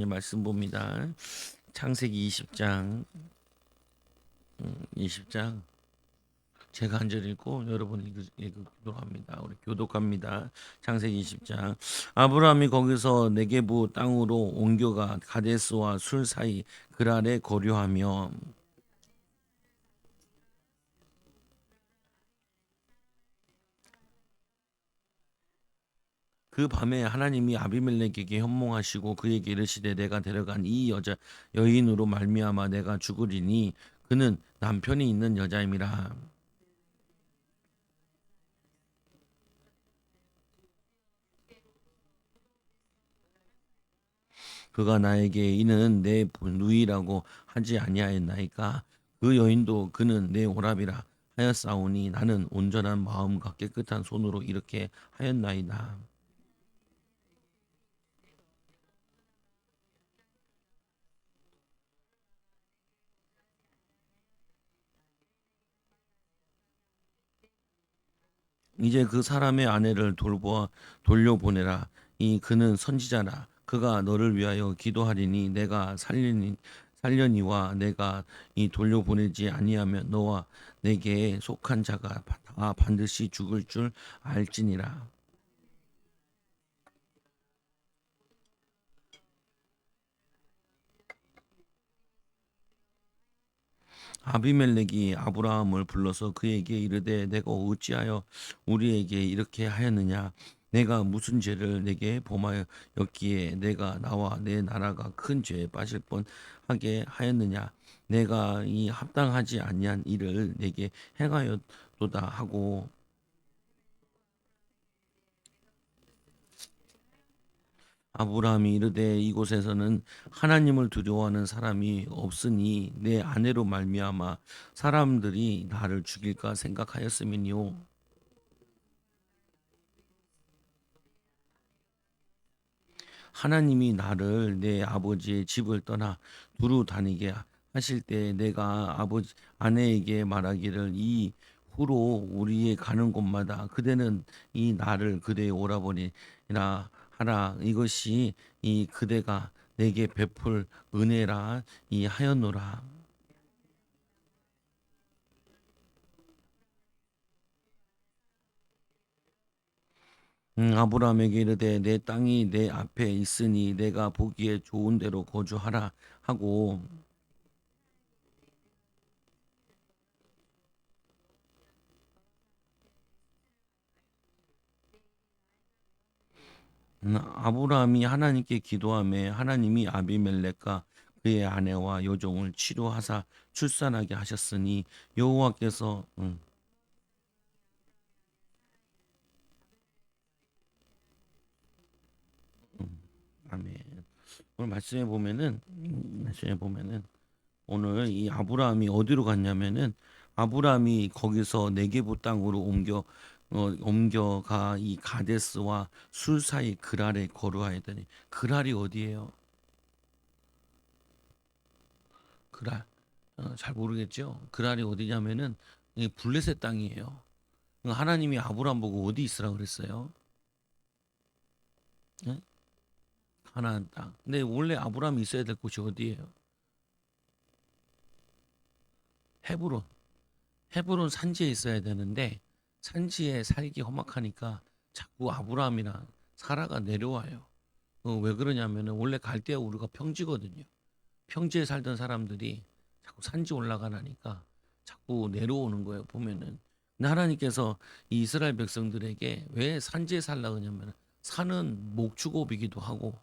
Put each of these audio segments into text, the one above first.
말씀 봅니다. 창세기 20장, 20장 제가 한 절 읽고 여러분이 읽도록 합니다. 우리 교독합니다. 창세기 20장. 아브라함이 거기서 네게부 땅으로 옮겨가 가데스와 술 사이 그랄에 거류하며 그 밤에 하나님이 아비멜렉에게 현몽하시고 그에게 이르시되 내가 데려간 이 여자 여인으로 말미암아 내가 죽으리니 그는 남편이 있는 여자임이라. 그가 나에게 이는 내 누이라고 하지 아니하였나이까. 그 여인도 그는 내 오랍이라 하였사오니 나는 온전한 마음과 깨끗한 손으로 이렇게 하였나이다. 이제 그 사람의 아내를 돌려보내라. 이 그는 선지자라. 그가 너를 위하여 기도하리니 내가 살려니와 내가 이 돌려보내지 아니하면 너와 내게 속한 자가 다 반드시 죽을 줄 알지니라. 아비멜렉이 아브라함을 불러서 그에게 이르되 내가 어찌하여 우리에게 이렇게 하였느냐. 내가 무슨 죄를 내게 범하였기에 내가 나와 내 나라가 큰 죄에 빠질 뻔하게 하였느냐. 내가 이 합당하지 아니한 일을 내게 행하였도다 하고 아브라함이 이르되 이곳에서는 하나님을 두려워하는 사람이 없으니 내 아내로 말미암아 사람들이 나를 죽일까 생각하였음이니요. 하나님이 나를 내 아버지의 집을 떠나 두루 다니게 하실 때 내가 아버지 아내에게 말하기를 이 후로 우리의 가는 곳마다 그대는 이 나를 그대의 오라버니라 하라. 이것이 이 그대가 내게 베풀 은혜라 이 하였노라. 아브라함에게 이르되 내 땅이 내 앞에 있으니 내가 보기에 좋은 대로 거주하라 하고 아브라함이 하나님께 기도하며 하나님이 아비멜렉과 그의 아내와 여종을 치료하사 출산하게 하셨으니 여호와께서 아멘. 오늘 말씀해 보면은 오늘 이 아브라함이 어디로 갔냐면은 아브라함이 거기서 네게부 땅으로 옮겨가 이 가데스와 술 사이 그랄에 거류하였더니 그랄이 어디예요? 그랄 잘 모르겠죠. 그랄이 어디냐면은 이 블레셋 땅이에요. 하나님이 아브라함 보고 어디 있으라 그랬어요? 예? 가나안 땅. 근데 원래 아브라함이 있어야 될 곳이 어디예요? 헤브론. 헤브론 산지에 있어야 되는데 산지에 살기 험악하니까 자꾸 아브라함이나 사라가 내려와요. 왜 그러냐면은 원래 갈대아 우르가 평지거든요. 평지에 살던 사람들이 자꾸 산지 올라가라니까 자꾸 내려오는 거예요. 보면은 근데 하나님께서 이 이스라엘 백성들에게 왜 산지에 살라 그러냐면 산은 목축업이기도 하고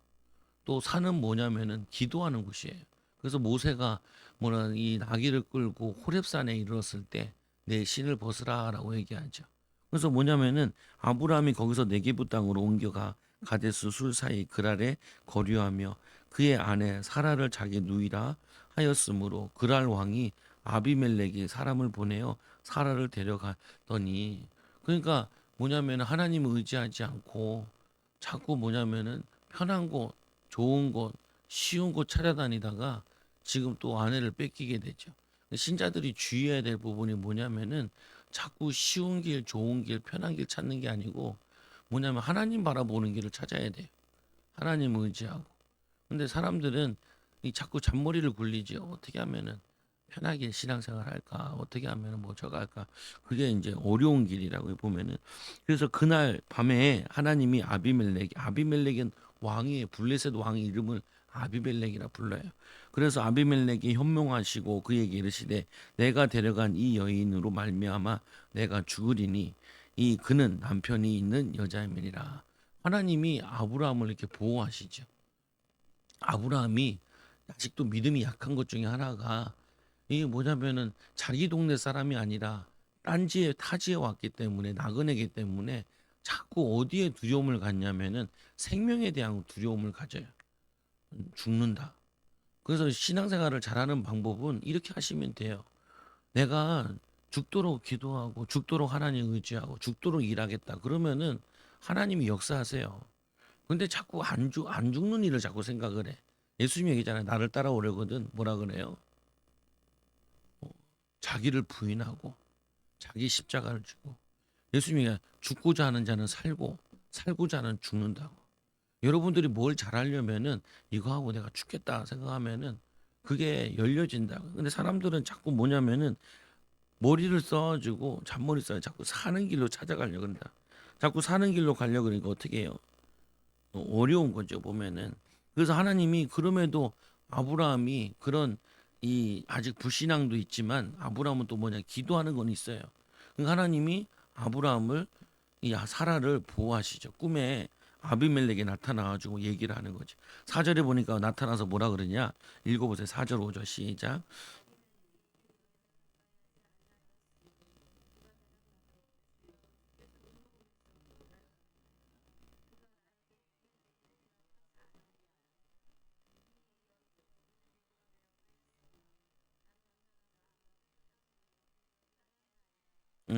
또 산은 뭐냐면은 기도하는 곳이에요. 그래서 모세가 뭐라 이 나귀를 끌고 호렙산에 이르렀을 때 내 신을 벗으라라고 얘기하죠. 그래서 뭐냐면은 아브라함이 거기서 네게부 땅으로 옮겨가 가데스 술 사이 그랄에 거류하며 그의 아내 사라를 자기 누이라 하였으므로 그랄 왕이 아비멜렉이 사람을 보내어 사라를 데려가더니 그러니까 뭐냐면 하나님을 의지하지 않고 자꾸 뭐냐면은 편한 곳 좋은 곳, 쉬운 곳 찾아다니다가 지금 또 아내를 뺏기게 되죠. 신자들이 주의해야 될 부분이 뭐냐면은 자꾸 쉬운 길, 좋은 길, 편한 길 찾는 게 아니고 뭐냐면 하나님 바라보는 길을 찾아야 돼요. 하나님 의지하고. 근데 사람들은 이 자꾸 잔머리를 굴리죠. 어떻게 하면은 편하게 신앙생활 할까? 어떻게 하면은 뭐 저거 할까? 그게 이제 어려운 길이라고 보면은. 그래서 그날 밤에 하나님이 아비멜렉은 왕이에요. 블레셋 왕의 이름을 아비멜렉이라 불러요. 그래서 아비멜렉이 현몽하시고 그에게 이르시되 내가 데려간 이 여인으로 말미암아 내가 죽으리니 이 그는 남편이 있는 여자임이니라. 하나님이 아브라함을 이렇게 보호하시죠. 아브라함이 아직도 믿음이 약한 것 중에 하나가 이게 뭐냐면은 자기 동네 사람이 아니라 딴지에 타지에 왔기 때문에 나그네기 때문에 자꾸 어디에 두려움을 갖냐면은 생명에 대한 두려움을 가져요. 죽는다. 그래서 신앙생활을 잘하는 방법은 이렇게 하시면 돼요. 내가 죽도록 기도하고 죽도록 하나님 의지하고 죽도록 일하겠다. 그러면은 하나님이 역사하세요. 근데 자꾸 안 죽는 일을 자꾸 생각을 해. 예수님이 얘기잖아요. 나를 따라오려거든. 뭐라 그래요? 어, 자기를 부인하고 자기 십자가를 지고 예수님이 죽고자 하는 자는 살고 살고자 하는 죽는다고. 여러분들이 뭘 잘하려면은 이거 하고 내가 죽겠다 생각하면은 그게 열려진다. 근데 사람들은 자꾸 뭐냐면은 머리를 써가지고 잔머리 써요. 자꾸 사는 길로 찾아가려고 그런다. 자꾸 사는 길로 가려고 그러니까 어떻게 해요? 어려운 거죠 보면은. 그래서 하나님이 그럼에도 아브라함이 그런 이 아직 불신앙도 있지만 아브라함은 또 뭐냐 기도하는 건 있어요. 그러니까 하나님이 아브라함을 이 사라를 보호하시죠. 꿈에 아비멜렉이 나타나가지고 얘기를 하는 거죠. 4절에 보니까 나타나서 뭐라 그러냐? 읽어보세요. 4절 5절 시작.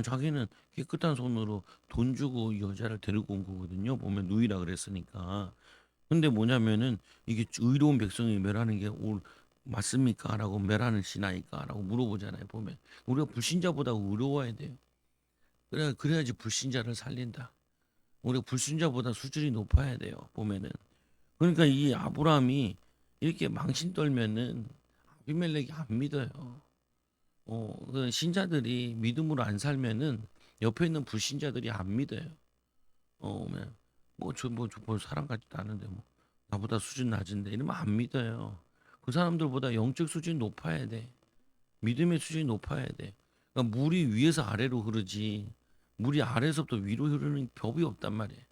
자기는 깨끗한 손으로 돈 주고 이 여자를 데리고 온 거거든요. 보면 누이라 그랬으니까. 근데 뭐냐면은 이게 의로운 백성이 멸하는 게 맞습니까? 라고 멸하는 신하니까 라고 물어보잖아요. 보면 우리가 불신자보다 의로워야 돼요. 그래야지 불신자를 살린다. 우리가 불신자보다 수준이 높아야 돼요. 보면은 그러니까 이 아브라함이 이렇게 망신 떨면은 아비멜렉이 안 믿어요. 그 신자들이 믿음으로 안 살면은 옆에 있는 불신자들이 안 믿어요. 뭐저뭐 사람 같지도 않은데 뭐 나보다 수준 낮은데 이러면 안 믿어요. 그 사람들보다 영적 수준이 높아야 돼. 믿음의 수준이 높아야 돼. 그러니까 물이 위에서 아래로 흐르지 물이 아래에서부터 위로 흐르는 법이 없단 말이에요.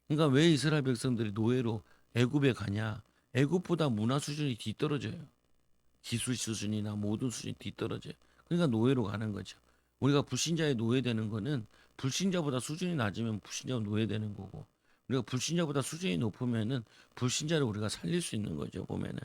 그러니까 왜 이스라엘 백성들이 노예로 애굽에 가냐? 애굽보다 문화 수준이 뒤떨어져요. 기술 수준이나 모든 수준이 뒤떨어져요. 그러니까 노예로 가는 거죠. 우리가 불신자의 노예되는 거는 불신자보다 수준이 낮으면 불신자가 노예되는 거고 우리가 불신자보다 수준이 높으면은 불신자를 우리가 살릴 수 있는 거죠 보면은.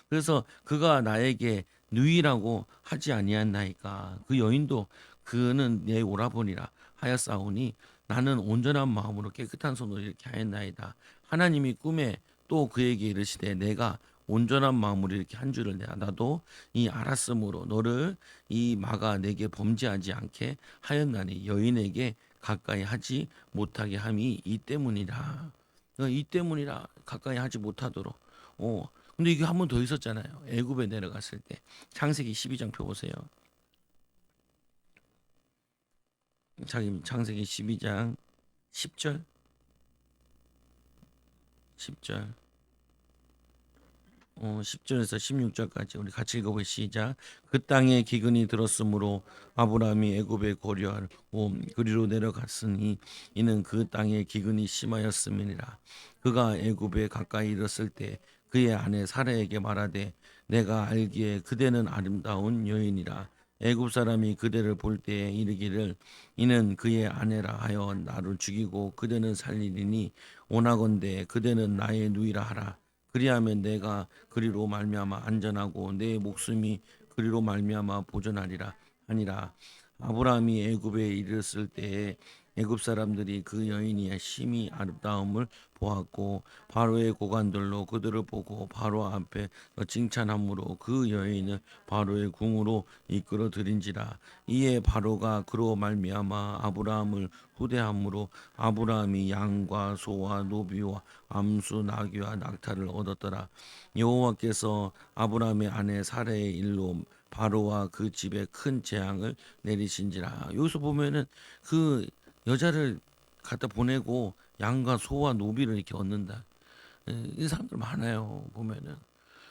그래서 그가 나에게 누이라고 하지 아니하나이까 그 여인도 그는 내 오라버니라 하였사오니 나는 온전한 마음으로 깨끗한 손으로 이렇게 하였나이다. 하나님이 꿈에 또 그에게 이르시되 내가 온전한 마음으로 이렇게 한 줄을 내가 나도 이 알았으므로 너를 이 마가 내게 범죄하지 않게 하였나니 여인에게 가까이 하지 못하게 함이 이 때문이라. 이 때문이라 가까이 하지 못하도록. 근데 이게 한 번 더 있었잖아요. 애굽에 내려갔을 때. 창세기 12장 펴 보세요. 창세기 12장 10절 10절 10절에서 16절까지 우리 같이 읽어보기 시작. 그 땅에 기근이 들었으므로 아브라함이 애굽에 고려할 그리로 내려갔으니 이는 그 땅에 기근이 심하였음이니라. 그가 애굽에 가까이 이르렀을 때 그의 아내 사라에게 말하되 내가 알기에 그대는 아름다운 여인이라. 애굽 사람이 그대를 볼 때에 이르기를 이는 그의 아내라 하여 나를 죽이고 그대는 살리리니 오나건대 그대는 나의 누이라 하라. 그리하면 내가 그리로 말미암아 안전하고 내 목숨이 그리로 말미암아 보존하리라 하니라. 아브라함이 애굽에 이르렀을 때에 애굽 사람들이 그 여인이 심히 아름다움을 보았고 바로의 고관들로 그들을 보고 바로 앞에 칭찬함으로 그 여인을 바로의 궁으로 이끌어 들인지라. 이에 바로가 그로 말미암아 아브라함을 후대함으로 아브라함이 양과 소와 노비와 암수 나귀와 낙타를 얻었더라. 여호와께서 아브라함의 아내 사레의 일로 바로와 그 집에 큰 재앙을 내리신지라. 여기서 보면은 그 여자를 갖다 보내고 양과 소와 노비를 이렇게 얻는다. 이 사람들 많아요. 보면은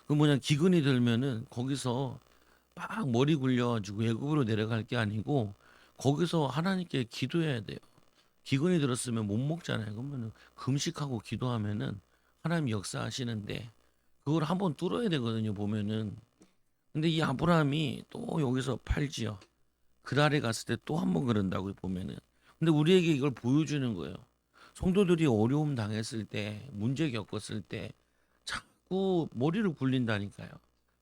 그 뭐냐 기근이 들면은 거기서 막 머리 굴려가지고 애굽으로 내려갈 게 아니고 거기서 하나님께 기도해야 돼요. 기근이 들었으면 못 먹잖아요. 그러면은 금식하고 기도하면은 하나님 역사하시는데 그걸 한번 뚫어야 되거든요. 보면은 근데 이 아브라함이 또 여기서 팔지요. 그랄에 갔을 때 또 한 번 그런다고 보면은. 근데 우리에게 이걸 보여주는 거예요. 성도들이 어려움 당했을 때, 문제 겪었을 때 자꾸 머리를 굴린다니까요.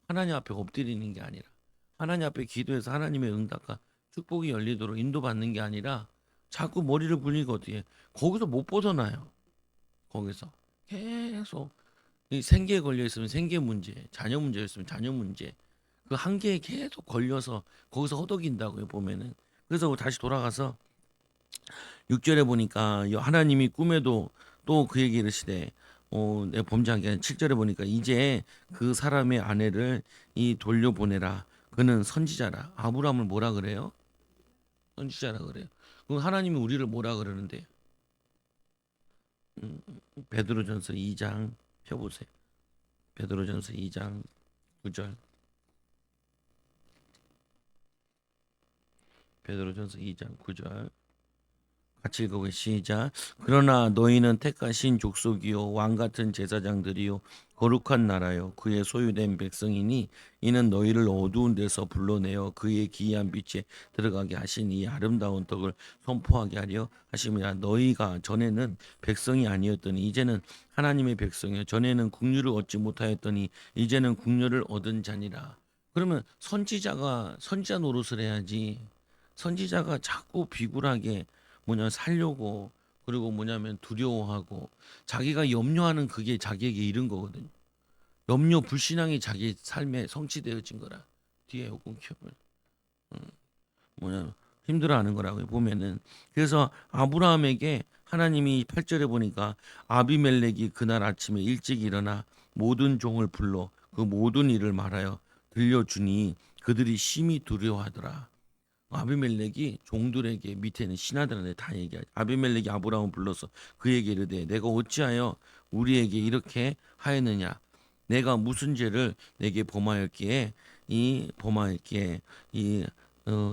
하나님 앞에 엎드리는 게 아니라 하나님 앞에 기도해서 하나님의 응답과 축복이 열리도록 인도받는 게 아니라 자꾸 머리를 굴리고 어떻게 거기서 못 벗어나요. 거기서 계속 이 생계에 걸려 있으면 생계 문제, 자녀 문제였으면 자녀 문제, 그 한계에 계속 걸려서 거기서 허덕인다고요 보면은. 그래서 다시 돌아가서 6절에 보니까 하나님이 꿈에도 또 그에게 이르시되 내가 범죄한 게 아니라 7절에 보니까 이제 그 사람의 아내를 이 돌려보내라. 그는 선지자라. 아브라함을 뭐라 그래요? 선지자라 그래요. 그럼 하나님이 우리를 뭐라 그러는데? 음, 베드로전서 2장 펴보세요. 베드로전서 2장 9절. 베드로전서 2장 9절. 같이 읽어보시 시작. 그러나 너희는 택하신 족속이요 왕 같은 제사장들이요 거룩한 나라요 그의 소유된 백성이니 이는 너희를 어두운 데서 불러내어 그의 기이한 빛에 들어가게 하신 이 아름다운 덕을 선포하게 하려 하심이라. 너희가 전에는 백성이 아니었더니 이제는 하나님의 백성이요 전에는 국류를 얻지 못하였더니 이제는 국류를 얻은 자니라. 그러면 선지자가 선지자 노릇을 해야지. 선지자가 자꾸 비굴하게 뭐냐 살려고 그리고 뭐냐면 두려워하고 자기가 염려하는 그게 자기에게 이른 거거든요. 염려 불신앙이 자기 삶에 성취되어진 거라. 뒤에 요금 키우면 뭐냐 힘들어하는 거라고 보면은. 그래서 아브라함에게 하나님이 8절에 보니까 아비멜렉이 그날 아침에 일찍 일어나 모든 종을 불러 그 모든 일을 말하여 들려주니 그들이 심히 두려워하더라. 아비멜렉이 종들에게 밑에는 신하들한테 다 얘기하지. 아비멜렉이 아브라함을 불러서 그에게 이르되 내가 어찌하여 우리에게 이렇게 하였느냐? 내가 무슨 죄를 내게 범하였기에 이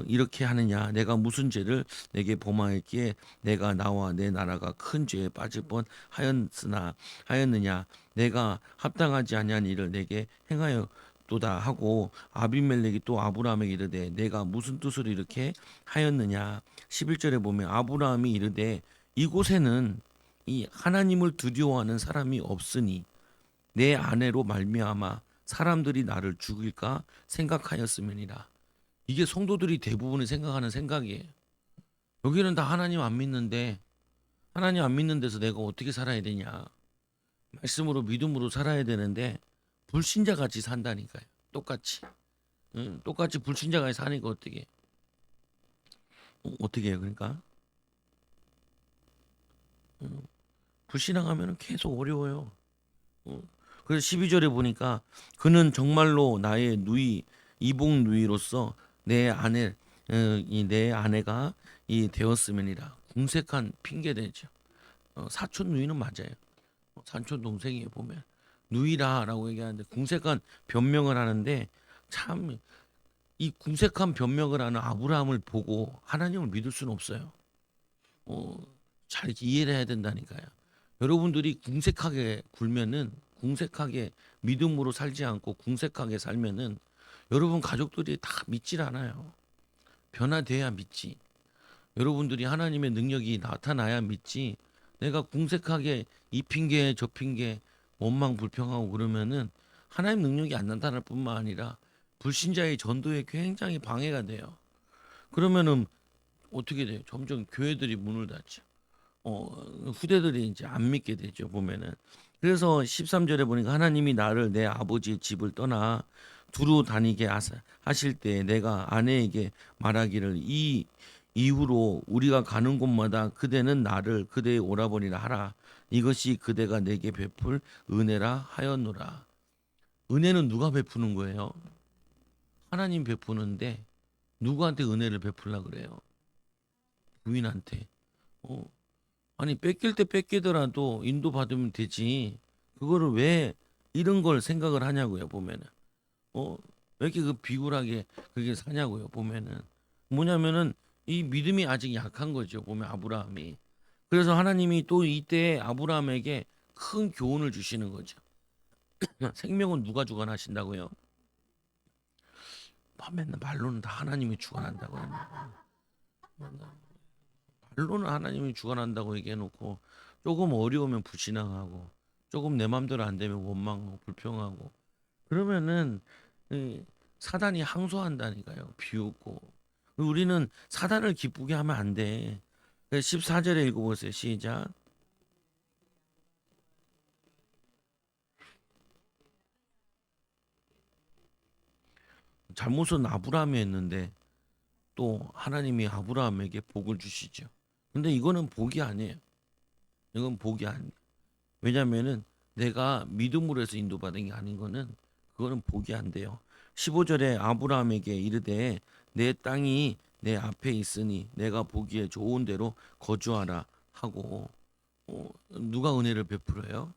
이렇게 하느냐? 내가 무슨 죄를 내게 범하였기에 내가 나와 내 나라가 큰 죄에 빠질 뻔 하였느냐? 내가 합당하지 아니한 일을 내게 행하여 도다 하고 아비멜렉이 또 아브라함에게 이르되 내가 무슨 뜻으로 이렇게 하였느냐. 11절에 보면 아브라함이 이르되 이곳에는 이 하나님을 두려워하는 사람이 없으니 내 아내로 말미암아 사람들이 나를 죽일까 생각하였음이니라. 이게 성도들이 대부분이 생각하는 생각이에요. 여기는 다 하나님 안 믿는데 하나님 안 믿는 데서 내가 어떻게 살아야 되냐. 말씀으로 믿음으로 살아야 되는데 불신자 같이 산다니까요. 똑같이. 응, 똑같이 불신자 같이 사니까 어떻게? 어떻게 해요? 그러니까 불신앙하면 계속 어려워요. 그래서 12절에 보니까 그는 정말로 나의 누이 이복 누이로서 내 아내 내 아내가 이 되었음이니라. 궁색한 핑계 대죠. 사촌 누이는 맞아요. 사촌 동생이 보면 누이라라고 얘기하는데 궁색한 변명을 하는데 참 이 궁색한 변명을 하는 아브라함을 보고 하나님을 믿을 수는 없어요. 어, 잘 이해를 해야 된다니까요. 여러분들이 궁색하게 굴면은 궁색하게 믿음으로 살지 않고 궁색하게 살면은 여러분 가족들이 다 믿질 않아요. 변화돼야 믿지. 여러분들이 하나님의 능력이 나타나야 믿지. 내가 궁색하게 이 핑계 저 핑계 원망 불평하고 그러면은 하나님 능력이 안 나타날 뿐만 아니라 불신자의 전도에 굉장히 방해가 돼요. 그러면은 어떻게 돼요? 점점 교회들이 문을 닫죠. 후대들이 이제 안 믿게 되죠, 보면은. 그래서 13절에 보니까 하나님이 나를 내 아버지의 집을 떠나 두루 다니게 하실 때 내가 아내에게 말하기를 이 이후로 우리가 가는 곳마다 그대는 나를 그대의 오라버니라 하라. 이것이 그대가 내게 베풀 은혜라 하였노라. 은혜는 누가 베푸는 거예요? 하나님 베푸는데 누구한테 은혜를 베풀라 그래요? 부인한테. 어, 아니 뺏길 때 뺏기더라도 인도받으면 되지. 그거를 왜 이런 걸 생각을 하냐고요, 보면은. 어, 왜 이렇게 그 비굴하게 그게 사냐고요, 보면은. 뭐냐면은 이 믿음이 아직 약한 거죠, 보면 아브라함이. 그래서 하나님이 또 이때 아브라함에게 큰 교훈을 주시는 거죠. 생명은 누가 주관하신다고요? 맨날 말로는 다 하나님이 주관한다고요. 말로는 하나님이 주관한다고 얘기해놓고 조금 어려우면 불신앙하고 조금 내 맘대로 안 되면 원망하고 불평하고 그러면은 이 사단이 항소한다니까요. 비웃고 우리는 사단을 기쁘게 하면 안 돼. 14절에 읽어보세요. 시작. 잘못은 아브라함이 했는데 또 하나님이 아브라함에게 복을 주시죠. 근데 이거는 복이 아니에요. 이건 복이 아니에요. 왜냐면은 내가 믿음으로 해서 인도받은 게 아닌 거는 그거는 복이 안 돼요. 15절에 아브라함에게 이르되 내 땅이 내 앞에 있으니 내가 보기에 좋은 대로 거주하라 하고 누가 은혜를 베풀어요?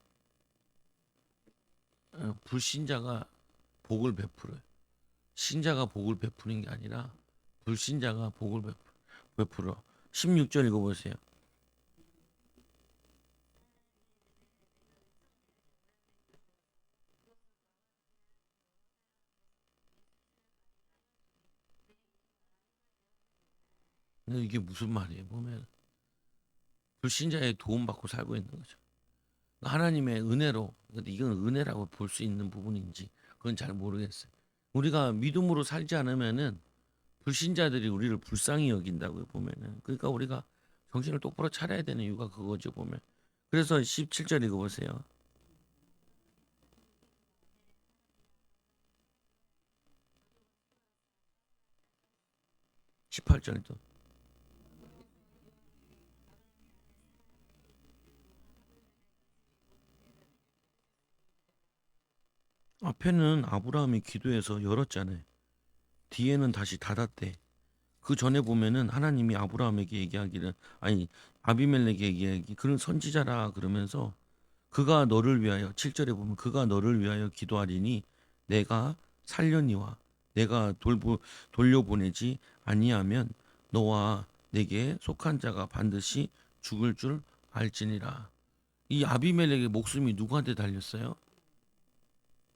불신자가 복을 베풀어요. 신자가 복을 베푸는 게 아니라 불신자가 복을 베풀어. 16절 읽어보세요. 근데 이게 무슨 말이에요? 보면 불신자의 도움받고 살고 있는 거죠. 하나님의 은혜로, 근데 이건 은혜라고 볼 수 있는 부분인지 그건 잘 모르겠어요. 우리가 믿음으로 살지 않으면은 불신자들이 우리를 불쌍히 여긴다고요, 보면은. 그러니까 우리가 정신을 똑바로 차려야 되는 이유가 그거죠, 보면. 그래서 17절 읽어보세요. 18절도. 앞에는 아브라함이 기도해서 열었잖아요. 뒤에는 다시 닫았대. 그 전에 보면은 하나님이 아브라함에게 얘기하기를, 아니 아비멜렉에게 얘기하기, 그런 선지자라 그러면서 그가 너를 위하여, 7절에 보면 그가 너를 위하여 기도하리니 내가 살려니와 내가 돌려보내지 아니하면 너와 내게 속한 자가 반드시 죽을 줄 알지니라. 이 아비멜렉의 목숨이 누구한테 달렸어요?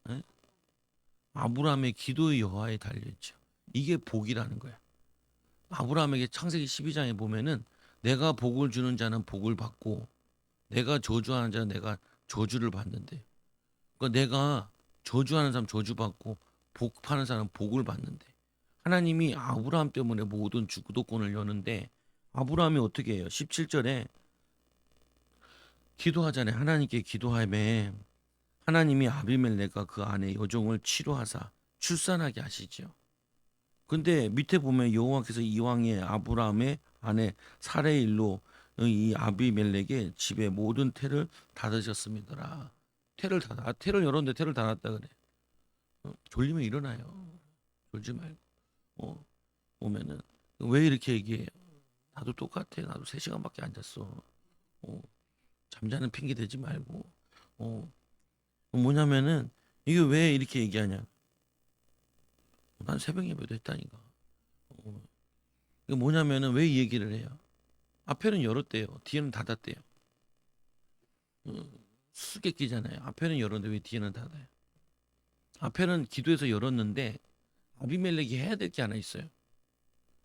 에? 아브라함의 기도의 여호와에 달려있죠. 이게 복이라는 거야. 아브라함에게 창세기 12장에 보면은 내가 복을 주는 자는 복을 받고 내가 저주하는 자는 내가 저주를 받는데, 그러니까 내가 저주하는 사람 저주받고 복하는 사람 복을 받는데, 하나님이 아브라함 때문에 모든 주도권을 여는데 아브라함이 어떻게 해요? 17절에 기도하잖아요. 하나님께 기도하며 하나님이 아비멜렉과 그 아내 여종을 치료하사 출산하게 하시죠. 근데 밑에 보면 여호와께서 이왕에 아브라함의 아내 사레의 일로 이 아비멜렉의 집에 모든 태를 닫으셨습니다. 태를 열었는데 태를 닫았다 그래. 졸리면 일어나요. 졸지 말고. 어, 오면은 왜 이렇게 얘기해요? 나도 똑같아. 나도 3시간밖에 안 잤어. 어, 잠자는 핑계 대지 말고. 어, 뭐냐면은 이게 왜 이렇게 얘기하냐? 난 새벽 예배도 했다니까. 어, 이게 뭐냐면은 왜 이 얘기를 해요? 앞에는 열었대요. 뒤에는 닫았대요. 어, 수수께끼잖아요. 앞에는 열었는데 왜 뒤에는 닫아요? 앞에는 기도해서 열었는데 아비멜렉이 해야 될 게 하나 있어요.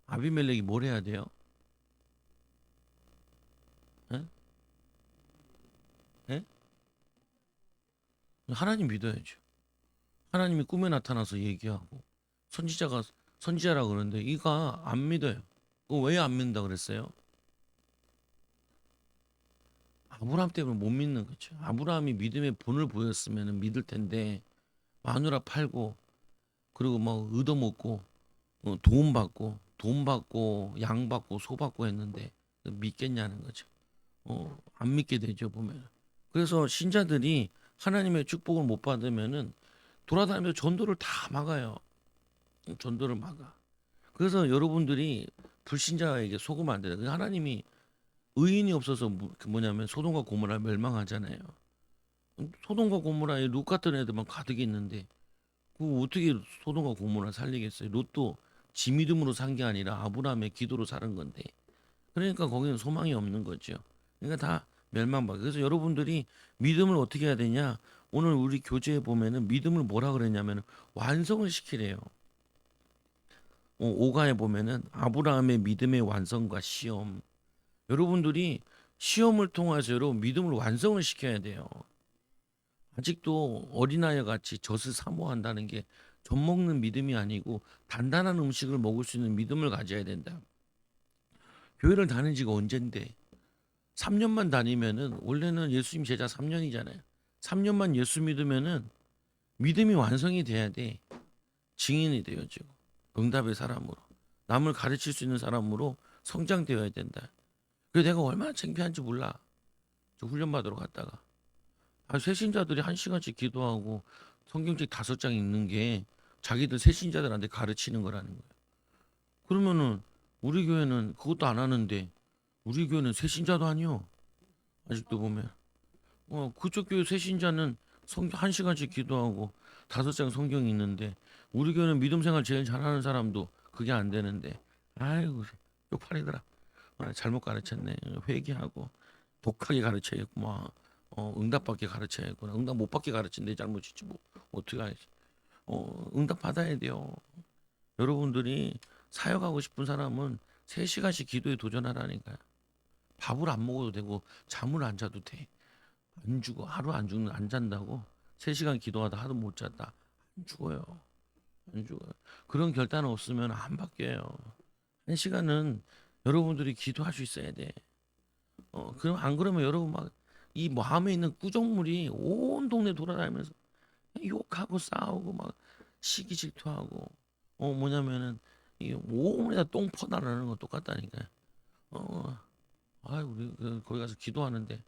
아비멜렉이 뭘 해야 돼요? 에? 에? 하나님 믿어야죠. 하나님이 꿈에 나타나서 얘기하고 선지자가 선지자라 그러는데 이가 안 믿어요. 왜 안 믿는다 그랬어요? 아브라함 때문에 못 믿는 거죠. 아브라함이 믿음의 본을 보였으면 믿을 텐데 마누라 팔고 그리고 뭐 얻어먹고 돈 받고 양 받고 소 받고 했는데 믿겠냐는 거죠. 안 믿게 되죠 보면. 그래서 신자들이 하나님의 축복을 못 받으면은 돌아다니면서 전도를 다 막아요. 전도를 막아. 그래서 여러분들이 불신자에게 속으면 안 돼요. 하나님이 의인이 없어서 그 뭐냐면 소돔과 고모라 멸망하잖아요. 소돔과 고모라에 룻 같은 애들만 가득 있는데 그 어떻게 소돔과 고모라 살리겠어요? 롯도 지 믿음으로 산 게 아니라 아브라함의 기도로 사는 건데. 그러니까 거기는 소망이 없는 거죠. 그러니까 다 멸망받아. 그래서 여러분들이 믿음을 어떻게 해야 되냐? 오늘 우리 교재에 보면은 믿음을 뭐라 그랬냐면 완성을 시키래요. 오가에 보면은 아브라함의 믿음의 완성과 시험. 여러분들이 시험을 통해서 여러분 믿음을 완성을 시켜야 돼요. 아직도 어린아이 같이 젖을 사모한다는 게 젖 먹는 믿음이 아니고 단단한 음식을 먹을 수 있는 믿음을 가져야 된다. 교회를 다닌 지가 언젠데 3년만 다니면은 원래는 예수님 제자 3년이잖아요. 3년만 예수 믿으면은 믿음이 완성이 돼야 돼. 증인이 되어지고 응답의 사람으로 남을 가르칠 수 있는 사람으로 성장되어야 된다. 그래서 내가 얼마나 창피한지 몰라. 저 훈련받으러 갔다가 새신자들이 1시간씩 기도하고 성경책 5장 읽는 게 자기들 새신자들한테 가르치는 거라는 거예요. 그러면은 우리 교회는 그것도 안 하는데 우리 교회는 새신자도 아니요. 아직도 보면 그쪽 교회 새신자는 성경 1시간씩 기도하고 5장 성경이 있는데 우리 교회는 믿음 생활 제일 잘하는 사람도 그게 안 되는데 아이고 쪽팔리더라. 잘못 가르쳤네. 회개하고 독하게 가르쳐야겠고 뭐 응답받게 가르쳐야겠구나. 응답 못 받게 가르친 내 잘못이지 뭐 어떻게 하지. 응답 받아야 돼요. 여러분들이 사역하고 싶은 사람은 3시간씩 기도에 도전하라니까요. 밥을 안 먹어도 되고 잠을 안 자도 돼. 안 죽어. 하루 안 잔다고 3시간 기도하다 하루 못 잤다. 안 죽어요. 안 죽어요. 그런 결단 없으면 안 바뀌어요. 1시간은 여러분들이 기도할 수 있어야 돼. 그럼 안 그러면 여러분 막 이 마음에 있는 꾸정물이 온 동네 돌아다니면서 욕하고 싸우고 막 시기 질투하고 뭐냐면은 이 온에다 똥 퍼나라는 거 똑같다니까요. 어, 우리 거기 가서 기도하는데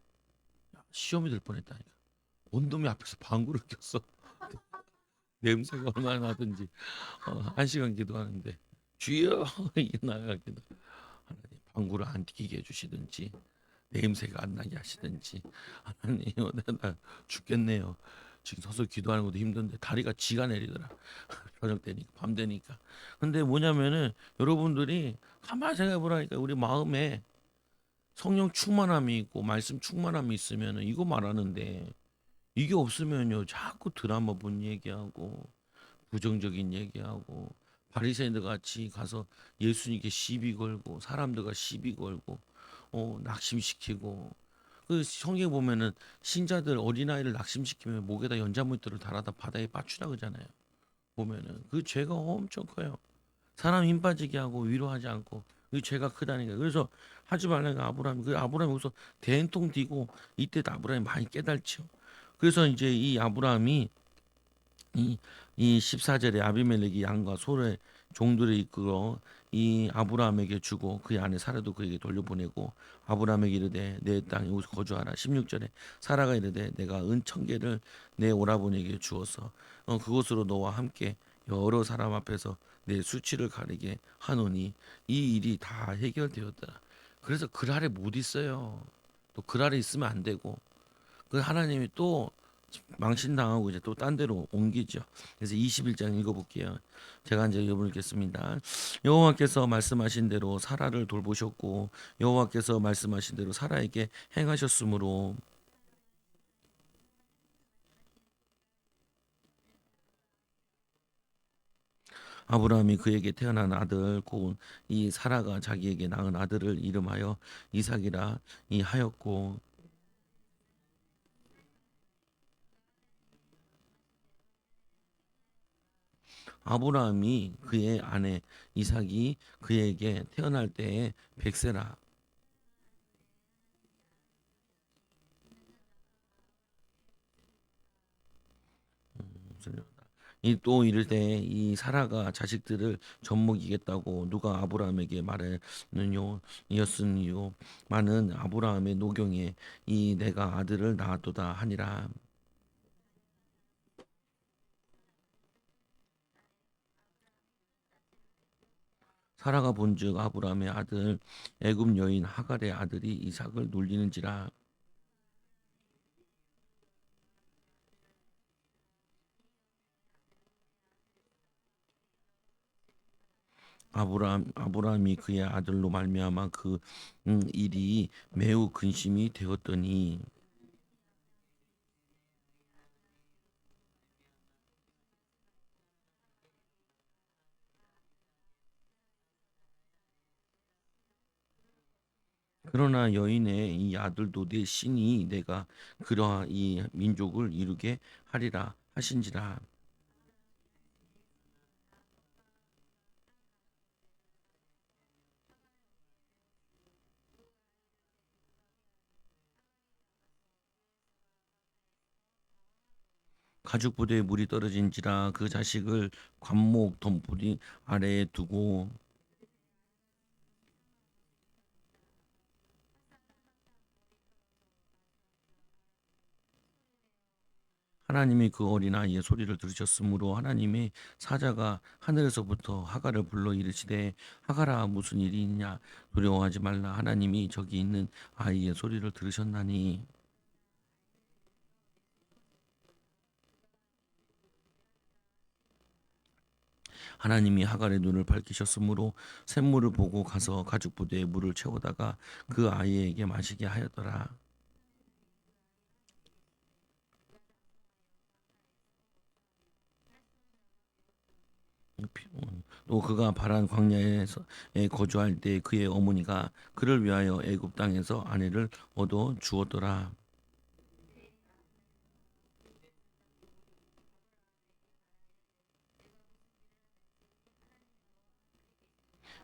시험이 될 뻔했다니까. 원놈이 앞에서 방구를 꼈어. 냄새가 얼마나 나든지 1시간 기도하는데 주여 이게 나가기도 하나님 방구를 안 튀기게 해주시든지 냄새가 안 나게 하시든지 하나님 나 죽겠네요. 지금 서서 기도하는 것도 힘든데 다리가 지가 내리더라. 저녁 되니까 밤 되니까. 근데 뭐냐면은 여러분들이 가만히 생각해 보라니까 우리 마음에 성령 충만함이 있고 말씀 충만함이 있으면은 이거 말하는데 이게 없으면요 자꾸 드라마 본 얘기하고 부정적인 얘기하고 바리새인들 같이 가서 예수님께 시비 걸고 사람들과 시비 걸고 낙심시키고 그 성경에 보면은 신자들 어린아이를 낙심시키면 목에다 연자물들을 달아다 바다에 빠추라 그러잖아요. 보면은 그 죄가 엄청 커요. 사람 힘 빠지게 하고 위로하지 않고 그 죄가 크다니까. 그래서 하지 말라니까 아브라함이 그 아브라함이 여기서 대행통 뒤고 이때 아브라함이 많이 깨달죠. 그래서 이제 이 아브라함이 이, 이 14절에 아비멜렉이 양과 소의 종들을 이끌어 이 아브라함에게 주고 그의 아내 사라도 그에게 돌려보내고 아브라함에게 이르되 내 땅에 오서 거주하라. 16절에 사라가 이르되 내가 은 1,000개를 내 오라버니에게 주어서 그곳으로 너와 함께 여러 사람 앞에서 내 수치를 가리게 하노니 이 일이 다 해결되었더라. 그래서 글 아래 못 있어요. 또 글 아래 있으면 안 되고 그 하나님이 또 망신당하고 이제 또 딴 데로 옮기죠. 그래서 21장 읽어볼게요. 제가 이제 읽어보겠습니다. 여호와께서 말씀하신 대로 사라를 돌보셨고 여호와께서 말씀하신 대로 사라에게 행하셨으므로 아브라함이 그에게 태어난 아들 곧 이 사라가 자기에게 낳은 아들을 이름하여 이삭이라 이 하였고 아브라함이 그의 아내 이삭이 그에게 태어날 때에 100세라. 이 또 이를 때 이 사라가 자식들을 젖먹이겠다고 누가 아브라함에게 말했느뇨 이었으니요 많은 아브라함의 노경에 이 내가 아들을 낳았도다 하니라. 사라가 본즉 아브라함의 아들 애굽 여인 하갈의 아들이 이삭을 놀리는지라. 아브라함이 그의 아들로 말미암아 그 일이 매우 근심이 되었더니. 그러나 여인의 이 아들도 내 신이 내가 그러하 이 민족을 이루게 하리라 하신지라. 가죽 부대에 물이 떨어진지라 그 자식을 관목 덤불이 아래에 두고. 하나님이 그 어린아이의 소리를 들으셨으므로 하나님의 사자가 하늘에서부터 하갈을 불러 이르시되 하갈아 무슨 일이 있냐 두려워하지 말라 하나님이 저기 있는 아이의 소리를 들으셨나니. 하나님이 하갈의 눈을 밝히셨으므로 샘물을 보고 가서 가죽 부대에 물을 채우다가 그 아이에게 마시게 하였더라. 또 그가 바란 광야에서 거주할 때 그의 어머니가 그를 위하여 애굽 땅에서 아내를 얻어 주었더라.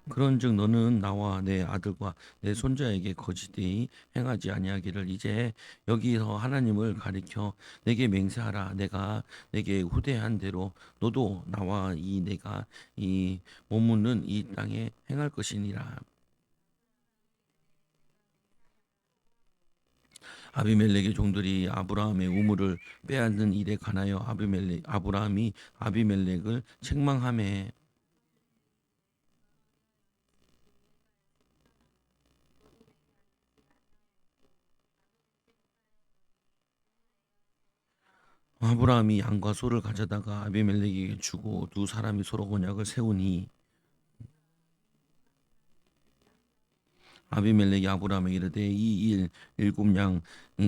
그런즉 너는 나와 내 아들과 내 손자에게 거짓되이 행하지 아니하기를 이제 여기서 하나님을 가리켜 내게 맹세하라. 내가 내게 후대한 대로 너도 나와 이 내가 이 머무는 이 땅에 행할 것이니라. 아비멜렉의 종들이 아브라함의 우물을 빼앗는 일에 관하여 아브라함이 아비멜렉을 책망하매. 아브라함이 양과 소를 가져다가 아비멜렉에게 주고 두 사람이 서로 언약을 세우니. 아비멜렉이 아브라함에게 이르되 이 일곱 양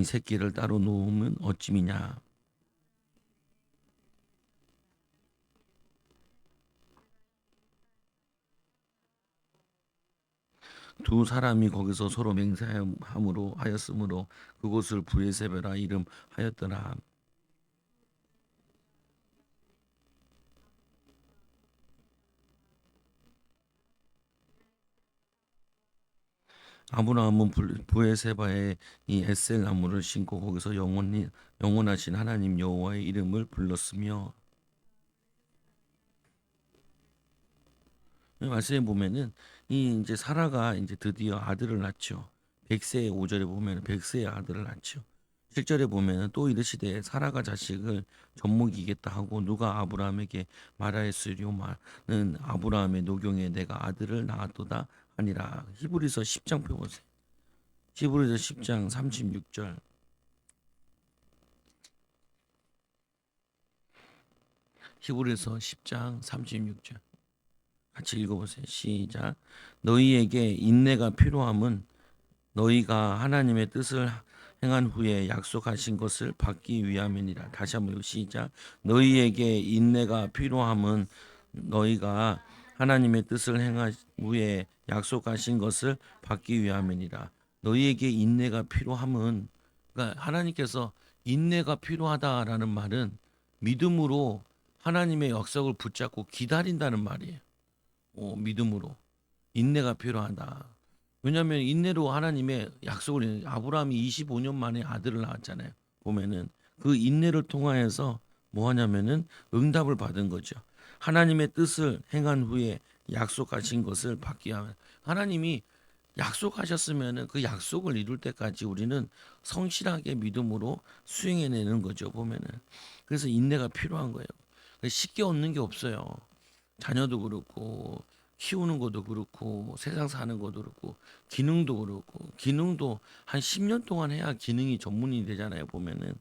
새끼를 따로 놓으면 어찌미냐. 두 사람이 거기서 서로 맹세함으로 하였으므로 그곳을 브에세베라 이름하였더라. 아브라함은 브에세바에 이 에셀 나무를 심고 거기서 영원하신 하나님 여호와의 이름을 불렀으며. 말씀에 보면은 이 이제 사라가 이제 드디어 아들을 낳죠. 100세의 5절에 보면 100세의 아들을 낳죠. 7절에 보면은 또 이르시되 사라가 자식을 젖먹이겠다 하고 누가 아브라함에게 말하였으리오마는 아브라함의 노경에 내가 아들을 낳았도다 하니라. 히브리서 10장 펴보세요. 히브리서 10장 36절. 히브리서 10장 36절. 같이 읽어보세요. 시작. 너희에게 인내가 필요함은 너희가 하나님의 뜻을 행한 후에 약속하신 것을 받기 위함이니라. 다시 한번 시작. 너희에게 인내가 필요함은 너희가 하나님의 뜻을 행한 후에 약속하신 것을 받기 위함이니라. 너희에게 인내가 필요함은, 그러니까 하나님께서 인내가 필요하다라는 말은 믿음으로 하나님의 약속을 붙잡고 기다린다는 말이에요. 믿음으로. 인내가 필요하다. 왜냐하면 인내로 하나님의 약속을 아브라함이 25년 만에 아들을 낳았잖아요. 보면은 그 인내를 통하여서 뭐 하냐면은 응답을 받은 거죠. 하나님의 뜻을 행한 후에 약속하신 것을 받기 위하면 하나님이 약속하셨으면은 그 약속을 이룰 때까지 우리는 성실하게 믿음으로 수행해내는 거죠. 보면은 그래서 인내가 필요한 거예요. 쉽게 얻는 게 없어요. 자녀도 그렇고 키우는 것도 그렇고 세상 사는 것도 그렇고 기능도 한 10년 동안 해야 기능이 전문이 되잖아요. 보면은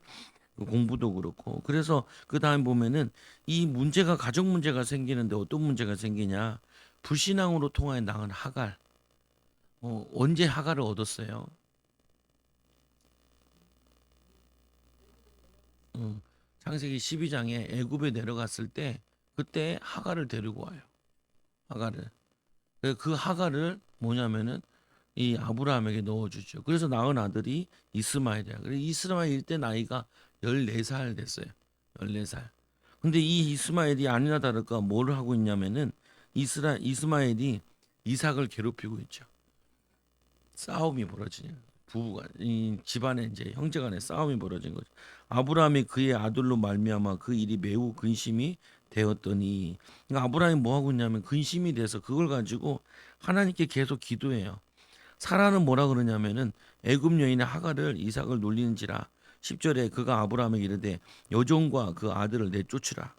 그 공부도 그렇고 그래서 그 다음 보면은 이 문제가 가정 문제가 생기는데 어떤 문제가 생기냐 불신앙으로 통하여 낳은 하갈 언제 하갈을 얻었어요? 창세기 12장에 애굽에 내려갔을 때 그때 하갈을 데리고 와요. 하갈을 그 하갈을 뭐냐면은 이 아브라함에게 넣어주죠. 그래서 낳은 아들이 이스마엘이야. 그래서 이스마엘 때 나이가 14살 됐어요. 14살. 근데 이 이스마엘이 아니나 다를까 뭘 하고 있냐면은 이스마엘이 이삭을 괴롭히고 있죠. 싸움이 벌어지냐. 부부가 이 집안에 이제 형제간에 싸움이 벌어진 거죠. 아브라함이 그의 아들로 말미암아 그 일이 매우 근심이 되었더니 그러니까 아브라함이 뭐 하고 있냐면 근심이 돼서 그걸 가지고 하나님께 계속 기도해요. 사라는 뭐라 그러냐면은 애굽 여인의 하갈을 이삭을 놀리는지라 10절에 그가 아브라함에게 이르되 여종과 그 아들을 내쫓으라.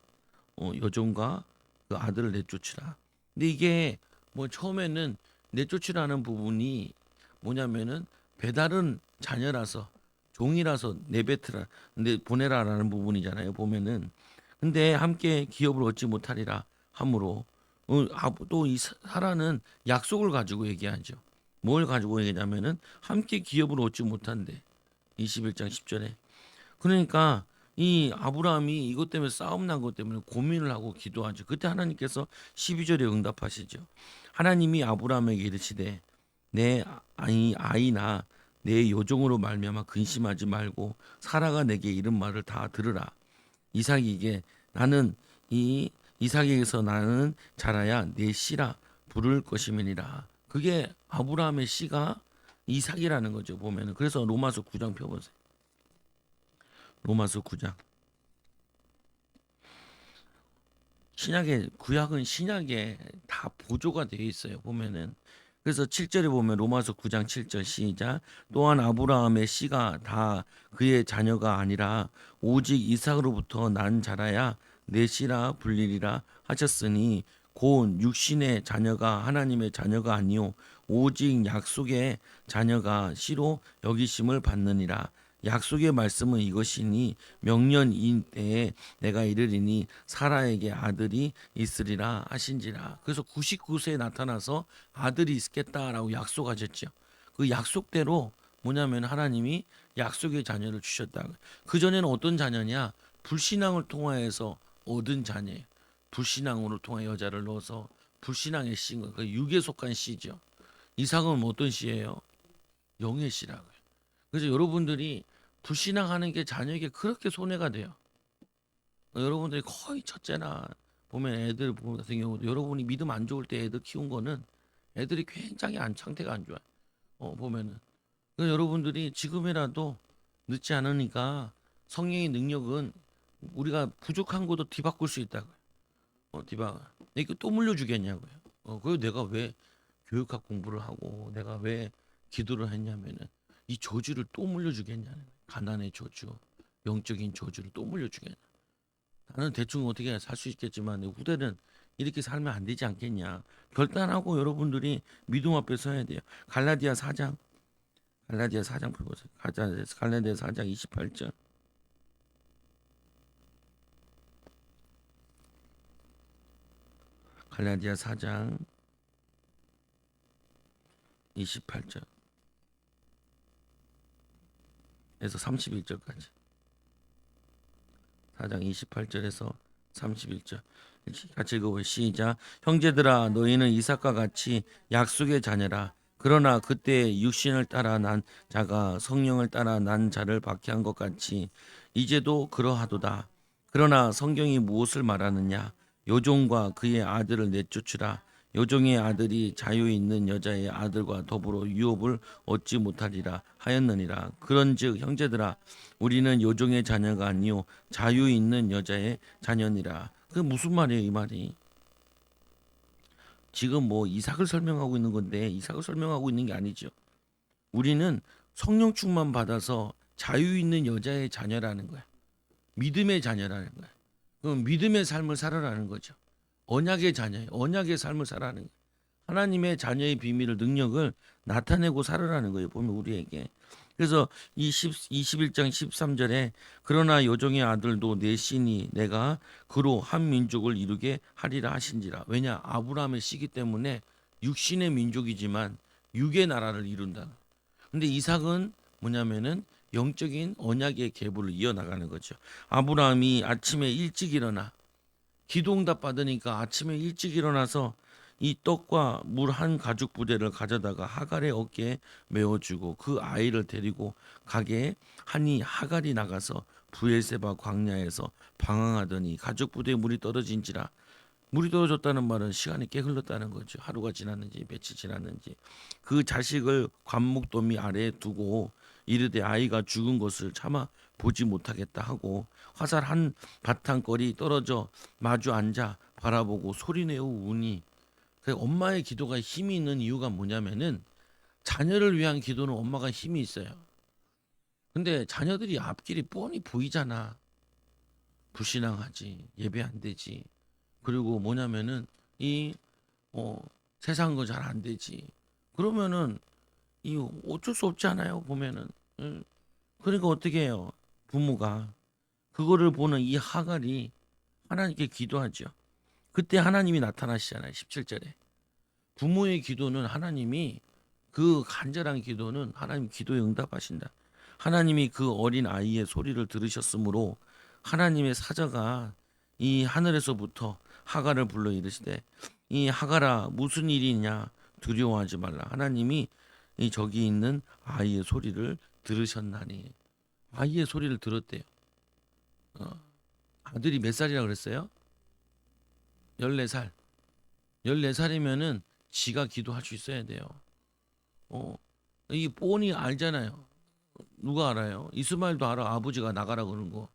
여종과 그 아들을 내쫓으라. 근데 이게 뭐 처음에는 내쫓으라는 부분이 뭐냐면은 배달은 자녀라서 종이라서 내뱉으라 근데 보내라라는 부분이잖아요. 보면은 근데 함께 기업을 얻지 못하리라 함으로 또이 사라는 약속을 가지고 얘기하죠. 뭘 가지고 얘기하냐면은 함께 기업을 얻지 못한대. 21장 10절에. 그러니까 이 아브라함이 이것 때문에 싸움 난 것 때문에 고민을 하고 기도하죠. 그때 하나님께서 12절에 응답하시죠. 하나님이 아브라함에게 이르시되 내 아이나 내 요종으로 말미암아 근심하지 말고 사라가 내게 이른 말을 다 들으라. 이삭에게 나는 이 이삭에게서 나는 자라야 내 씨라 부를 것임이니라. 그게 아브라함의 씨가 이삭이라는 거죠. 보면은 그래서 로마서 9장 펴보세요. 로마서 9장. 신약에 구약은 신약에 다 보조가 되어 있어요. 보면은 그래서 7절에 보면 로마서 9장 7절 시작 또한 아브라함의 씨가 다 그의 자녀가 아니라 오직 이삭으로부터 난 자라야 내 씨라 불리리라 하셨으니 곧 육신의 자녀가 하나님의 자녀가 아니요 오직 약속의 자녀가 씨로 여기심을 받느니라. 약속의 말씀은 이것이니 명년인 때에 내가 이르리니 사라에게 아들이 있으리라 하신지라. 그래서 99세에 나타나서 아들이 있겠다라고 약속하셨죠. 그 약속대로 뭐냐면 하나님이 약속의 자녀를 주셨다. 그 전에는 어떤 자녀냐? 불신앙을 통하여서 얻은 자녀예요. 불신앙으로 통해 여자를 넣어서 불신앙의 씨인 거예요. 그 육에 속한 씨죠. 이삭은 어떤 씨예요? 영의 씨라고요. 그래서 여러분들이 불신앙하는 게 자녀에게 그렇게 손해가 돼요. 여러분들이 거의 첫째나 보면 애들 보면 같은 경우도 여러분이 믿음 안 좋을 때 애들 키운 거는 애들이 굉장히 상태가 안 좋아요. 보면은 그래서 여러분들이 지금이라도 늦지 않으니까 성령의 능력은 우리가 부족한 것도 뒤바꿀 수 있다고요. 뒤바 이거 또 물려주겠냐고요. 그리고 내가 왜 교육학 공부를 하고 내가 왜 기도를 했냐면은 이 저주를 또 물려주겠냐는 거예요. 가난의 저주, 영적인 저주를 또 물려주겠냐. 나는 대충 어떻게 살 수 있겠지만 내 후대는 이렇게 살면 안 되지 않겠냐. 결단하고 여러분들이 믿음 앞에 서야 돼요. 갈라디아 4장 보세요. 갈라디아 4장 28절. 갈라디아 4장 28절. 에서 31절까지. 4장 28절에서 31절. 같이 읽어보세요. 시작. 형제들아 너희는 이삭과 같이 약속의 자녀라. 그러나 그때 육신을 따라 난 자가 성령을 따라 난 자를 박해한 것 같이 이제도 그러하도다. 그러나 성경이 무엇을 말하느냐? 요종과 그의 아들을 내쫓으라. 요종의 아들이 자유 있는 여자의 아들과 더불어 유업을 얻지 못하리라 하였느니라. 그런즉 형제들아, 우리는 요종의 자녀가 아니요 자유 있는 여자의 자녀니라. 그 무슨 말이에요, 이 말이? 지금 뭐 이삭을 설명하고 있는 건데 이삭을 설명하고 있는 게 아니죠. 우리는 성령 충만 받아서 자유 있는 여자의 자녀라는 거야. 믿음의 자녀라는 거야. 그럼 믿음의 삶을 살아라는 거죠. 언약의 자녀예요. 언약의 삶을 살아라는 거예요. 하나님의 자녀의 비밀을 능력을 나타내고 살아라는 거예요. 보면 우리에게. 그래서 21장 13절에 그러나 여종의 아들도 내 신이 내가 그로 한 민족을 이루게 하리라 하신지라. 왜냐? 아브라함의 씨기 때문에 육신의 민족이지만 육의 나라를 이룬다. 근데 이삭은 뭐냐면은 영적인 언약의 계보를 이어나가는 거죠. 아브라함이 아침에 일찍 일어나 기도응답 받으니까 아침에 일찍 일어나서 이 떡과 물 한 가죽 부대를 가져다가 하갈의 어깨에 메어주고 그 아이를 데리고 가게 하니 하갈이 나가서 부엘세바 광야에서 방황하더니 가죽 부대에 물이 떨어진지라. 물이 떨어졌다는 말은 시간이 꽤 흘렀다는 거죠. 하루가 지났는지 며칠 지났는지. 그 자식을 관목더미 아래에 두고 이르되 아이가 죽은 것을 차마 보지 못하겠다 하고 화살 한 바탕거리 떨어져 마주 앉아 바라보고 소리내어 우니. 그 엄마의 기도가 힘이 있는 이유가 뭐냐면은 자녀를 위한 기도는 엄마가 힘이 있어요. 근데 자녀들이 앞길이 뻔히 보이잖아. 불신앙하지, 예배 안 되지. 그리고 뭐냐면은 이 어, 세상 거 잘 안 되지. 그러면은 이 어쩔 수 없지 않아요, 보면은. 응. 그러니까 어떻게 해요? 부모가 그거를 보는 이 하갈이 하나님께 기도하죠. 그때 하나님이 나타나시잖아요. 17절에. 부모의 기도는 하나님이 그 간절한 기도는 하나님 기도에 응답하신다. 하나님이 그 어린 아이의 소리를 들으셨으므로 하나님의 사자가 이 하늘에서부터 하갈을 불러 이르시되 이 하갈아 무슨 일이냐 두려워하지 말라. 하나님이 이 저기 있는 아이의 소리를 들으셨나니. 아이의 소리를 들었대요. 어, 아들이 몇 살이라 그랬어요? 14살. 14살이면은 지가 기도할 수 있어야 돼요. 어, 이 뻔히 알잖아요. 누가 알아요? 이스마엘도 알아. 아버지가 나가라 그러는 거.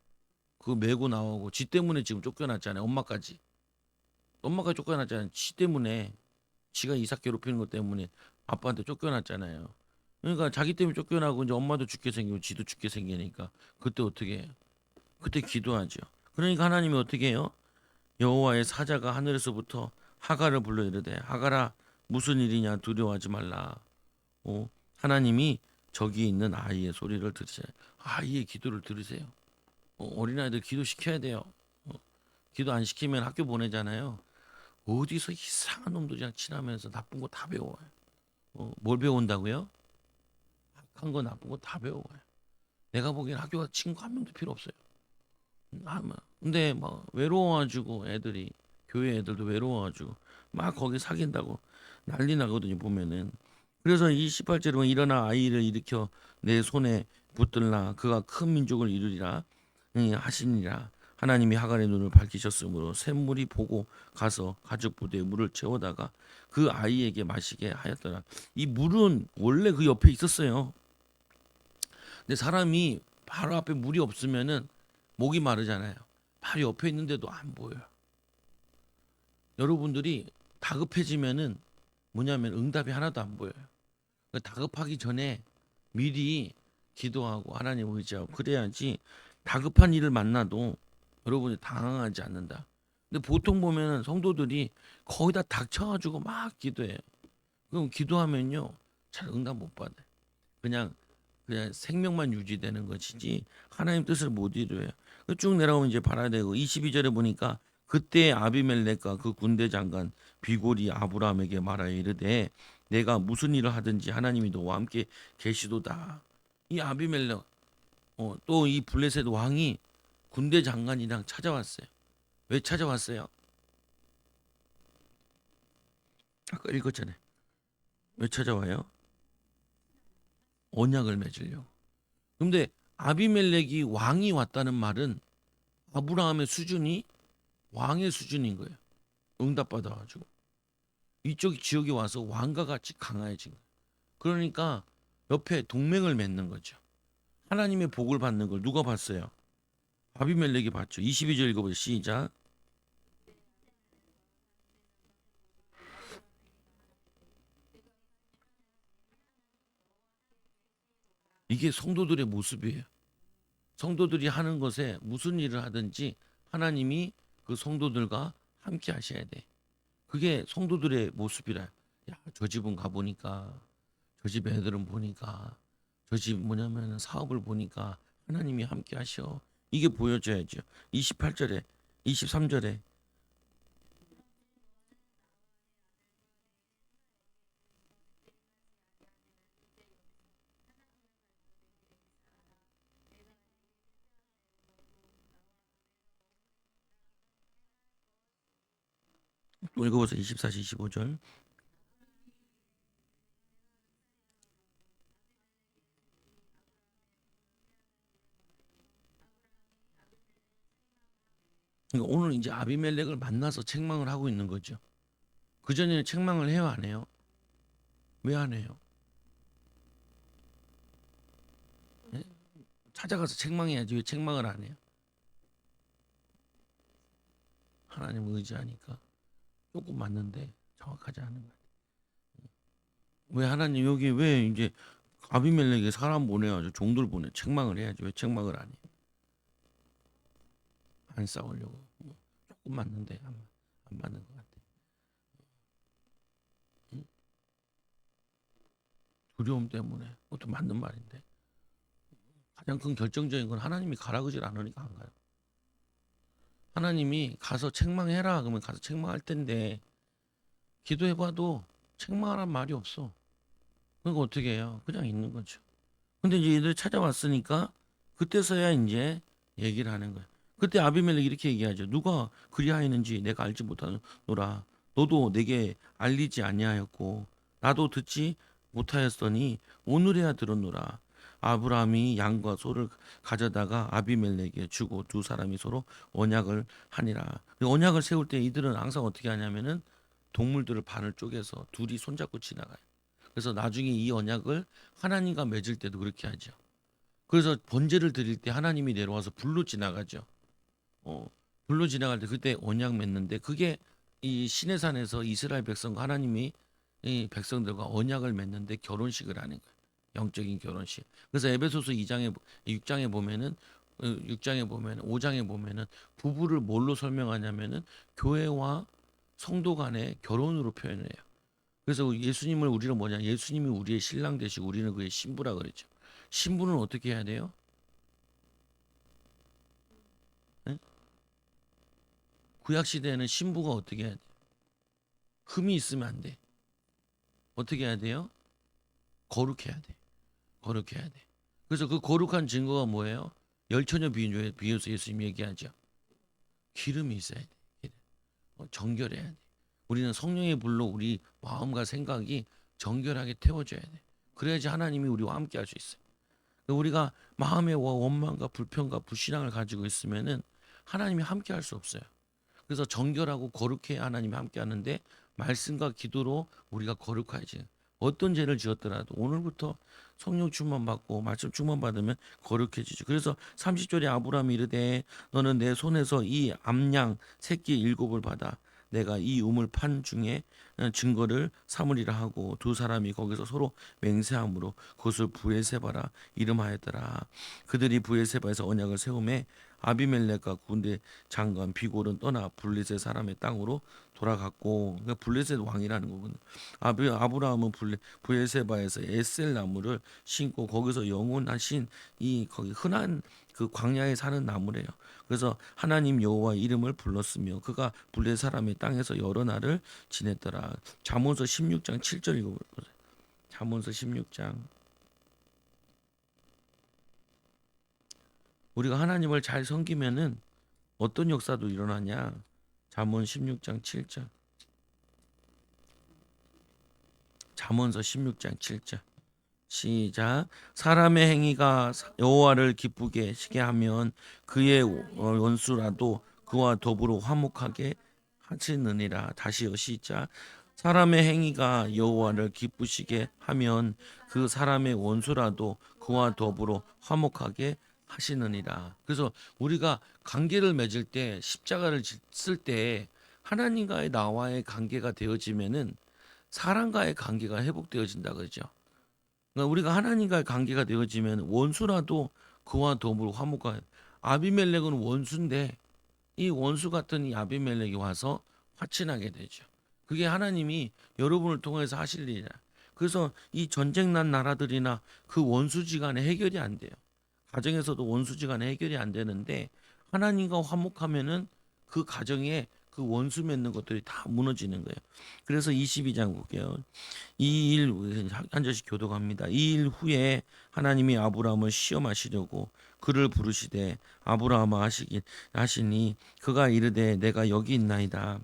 그거 메고 나오고 지 때문에 지금 쫓겨났잖아요. 엄마까지. 엄마가 쫓겨났잖아요. 지 때문에. 지가 이삭 괴롭히는 것 때문에 아빠한테 쫓겨났잖아요. 그러니까 자기 때문에 쫓겨나고 이제 엄마도 죽게 생기고 지도 죽게 생기니까 그때 어떻게 해요? 그때 기도하죠. 그러니까 하나님이 어떻게 해요? 여호와의 사자가 하늘에서부터 하갈을 불러 이르되 하갈아 무슨 일이냐 두려워하지 말라. 하나님이 저기 있는 아이의 소리를 들으세요. 아이의 기도를 들으세요. 어린아이들 기도 시켜야 돼요. 어, 기도 안 시키면 학교 보내잖아요. 어디서 이상한 놈들이랑 친하면서 나쁜 거 다 배워요. 뭘 배운다고요? 악한 거 나쁜 거 다 배워요. 내가 보기엔 학교 가 친구 한 명도 필요 없어요. 근데 막 외로워가지고 애들이 교회 애들도 외로워가지고 막 거기 사귄다고 난리 나거든요 보면은. 그래서 이 18절은 일어나 아이를 일으켜 내 손에 붙들라 그가 큰 민족을 이루리라 하시니라. 하나님이 하갈의 눈을 밝히셨으므로 샘물이 보고 가서 가죽 부대에 물을 채워다가 그 아이에게 마시게 하였더라. 이 물은 원래 그 옆에 있었어요. 근데 사람이 바로 앞에 물이 없으면은 목이 마르잖아요. 바로 옆에 있는데도 안 보여요. 여러분들이 다급해지면은 뭐냐면 응답이 하나도 안 보여요. 그러니까 다급하기 전에 미리 기도하고 하나님 의지하고 그래야지 다급한 일을 만나도 여러분이 당황하지 않는다. 근데 보통 보면은 성도들이 거의 다 닥쳐가지고 막 기도해요. 그럼 기도하면요 잘 응답 못 받아요. 그냥 생명만 유지되는 것이지 하나님 뜻을 못 이루어요. 쭉 내려오면 이제 봐야 되고 22절에 보니까 그때 아비멜렉과 그 군대 장관 비골이 아브라함에게 말하여 이르되 내가 무슨 일을 하든지 하나님이 너와 함께 계시도다. 이 아비멜렉 또 이 블레셋 왕이 군대 장관이랑 찾아왔어요. 왜 찾아왔어요? 아까 읽었잖아요. 왜 찾아와요? 언약을 맺으려고. 근데 아비멜렉이 왕이 왔다는 말은 아브라함의 수준이 왕의 수준인 거예요. 응답받아 가지고 이쪽 지역에 와서 왕과 같이 강해진 거예요. 그러니까 옆에 동맹을 맺는 거죠. 하나님의 복을 받는 걸 누가 봤어요? 아비멜렉이 봤죠. 22절 읽어보세요. 시작. 이게 성도들의 모습이에요. 성도들이 하는 것에 무슨 일을 하든지 하나님이 그 성도들과 함께 하셔야 돼. 그게 성도들의 모습이라. 야, 저 집은 가보니까, 저 집 애들은 보니까, 저 집 뭐냐면 사업을 보니까 하나님이 함께 하셔. 이게 보여져야죠. 28절에, 23절에 또 읽어보세요. 24절, 25절. 그러니까 오늘 이제 아비멜렉을 만나서 책망을 하고 있는 거죠. 그 전에는 책망을 해요, 안 해요? 왜 안 해요? 예? 찾아가서 책망해야지 왜 책망을 안 해요? 하나님 의지하니까 조금 맞는데 정확하지 않은 거예요. 왜 하나님 여기 왜 이제 아비멜렉에 사람 보내가지고 종들 보내 책망을 해야지 왜 책망을 안 해? 안 싸우려고 조금 맞는데 안 맞는 것 같아. 응? 두려움 때문에 그것도 맞는 말인데 가장 큰 결정적인 건 하나님이 가라 그질 않으니까 안 가요. 하나님이 가서 책망해라 그러면 가서 책망할 텐데 기도해봐도 책망하란 말이 없어. 그러니까 어떻게 해요? 그냥 있는 거죠. 근데 이제 얘들 찾아왔으니까 그때서야 이제 얘기를 하는 거야. 그때 아비멜렉 이렇게 얘기하죠. 누가 그리하였는지 내가 알지 못하노라. 너도 내게 알리지 아니하였고 나도 듣지 못하였으니 오늘에야 들었노라. 아브라함이 양과 소를 가져다가 아비멜렉에게 주고 두 사람이 서로 언약을 하니라. 언약을 세울 때 이들은 항상 어떻게 하냐면은 동물들을 발을 쪼개서 둘이 손잡고 지나가요. 그래서 나중에 이 언약을 하나님과 맺을 때도 그렇게 하죠. 그래서 번제를 드릴 때 하나님이 내려와서 불로 지나가죠. 어, 불로 지나갈 때 그때 언약 맺는데 그게 이 시내산에서 이스라엘 백성과 하나님이 이 백성들과 언약을 맺는데 결혼식을 하는 거예요. 영적인 결혼식. 그래서 에베소서 2장에 6장에 보면은 6장에 보면은 5장에 보면은 부부를 뭘로 설명하냐면은 교회와 성도 간의 결혼으로 표현해요. 그래서 예수님을 우리는 뭐냐? 예수님이 우리의 신랑 되시고 우리는 그의 신부라 그랬죠. 신부는 어떻게 해야 돼요? 네? 구약 시대에는 신부가 어떻게 해야 돼? 흠이 있으면 안 돼. 어떻게 해야 돼요? 거룩해야 돼. 거룩해야 돼. 그래서 그 거룩한 증거가 뭐예요? 열처녀 비유에서 예수님이 얘기하죠. 기름이 있어야 돼. 기름. 정결해야 돼. 우리는 성령의 불로 우리 마음과 생각이 정결하게 태워져야 돼. 그래야지 하나님이 우리와 함께 할 수 있어요. 우리가 마음의 원망과 불평과 불신앙을 가지고 있으면은 하나님이 함께 할 수 없어요. 그래서 정결하고 거룩해야 하나님이 함께 하는데 말씀과 기도로 우리가 거룩해야지. 어떤 죄를 지었더라도 오늘부터 성령 충만 받고 말씀 충만 받으면 거룩해지죠. 그래서 30절에 아브라함이 이르되 너는 내 손에서 이 암양 새끼 7을 받아 내가 이 우물 판 중에 증거를 삼으리라 하고 두 사람이 거기서 서로 맹세함으로 그것을 부엘세바라 이름하였더라. 그들이 부엘세바에서 언약을 세우매 아비멜렉과 군대 장관 비골은 떠나 블레셋 사람의 땅으로 돌아갔고 그러니까 블레셋 왕이라는 거거든요. 아브라함은 부엘세바에서 에셀 나무를 심고 거기서 영원하신 이 거기 흔한 그 광야에 사는 나무래요. 그래서 하나님 여호와 이름을 불렀으며 그가 블레셋 사람의 땅에서 여러 날을 지냈더라. 잠언서 16장 7절 읽어보세요. 잠언서 16장. 우리가 하나님을 잘 섬기면은 어떤 역사도 일어나냐? 잠언 16장 7절. 잠언서 16장 7절. 시작. 사람의 행위가 여호와를 기쁘게 시게 하면 그의 원수라도 그와 더불어 화목하게 하시느니라. 다시요. 시작. 사람의 행위가 여호와를 기쁘시게 하면 그 사람의 원수라도 그와 더불어 화목하게 하시느니라. 그래서 우리가 관계를 맺을 때 십자가를 쓸 때 하나님과의 나와의 관계가 되어지면은 사람과의 관계가 회복되어진다 그러죠. 그러니까 우리가 하나님과의 관계가 되어지면 원수라도 그와 더불어 화목하. 아비멜렉은 원수인데 이 원수 같은 이 아비멜렉이 와서 화친하게 되죠. 그게 하나님이 여러분을 통해서 하실 일이야. 그래서 이 전쟁 난 나라들이나 그 원수지간에 해결이 안 돼요. 가정에서도 원수지간에 해결이 안 되는데 하나님과 화목하면은 그 가정에 그 원수 맺는 것들이 다 무너지는 거예요. 그래서 22장 볼게요. 이 일 한 절씩 교독합니다. 이 일 후에 하나님이 아브라함을 시험하시려고 그를 부르시되 아브라함아 하시니 그가 이르되 내가 여기 있나이다.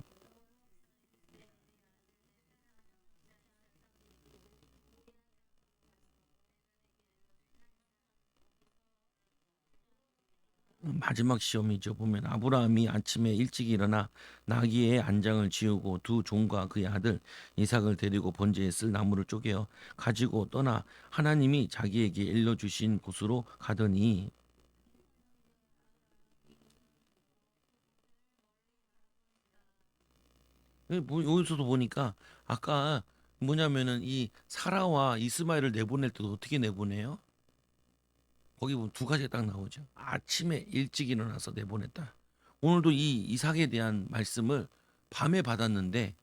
마지막 시험이죠. 보면 아브라함이 아침에 일찍 일어나 나귀의 안장을 지우고 두 종과 그의 아들 이삭을 데리고 번제에 쓸 나무를 쪼개어 가지고 떠나 하나님이 자기에게 일러주신 곳으로 가더니 여기서도 보니까 아까 뭐냐면은 이 사라와 이스마엘을 내보낼 때도 어떻게 내보내요? 거기 보면 두 가지가 딱 나오죠. 아침에 일찍 일어나서 내보냈다. 오늘도 이 이삭에 대한 말씀을 밤에 받았는데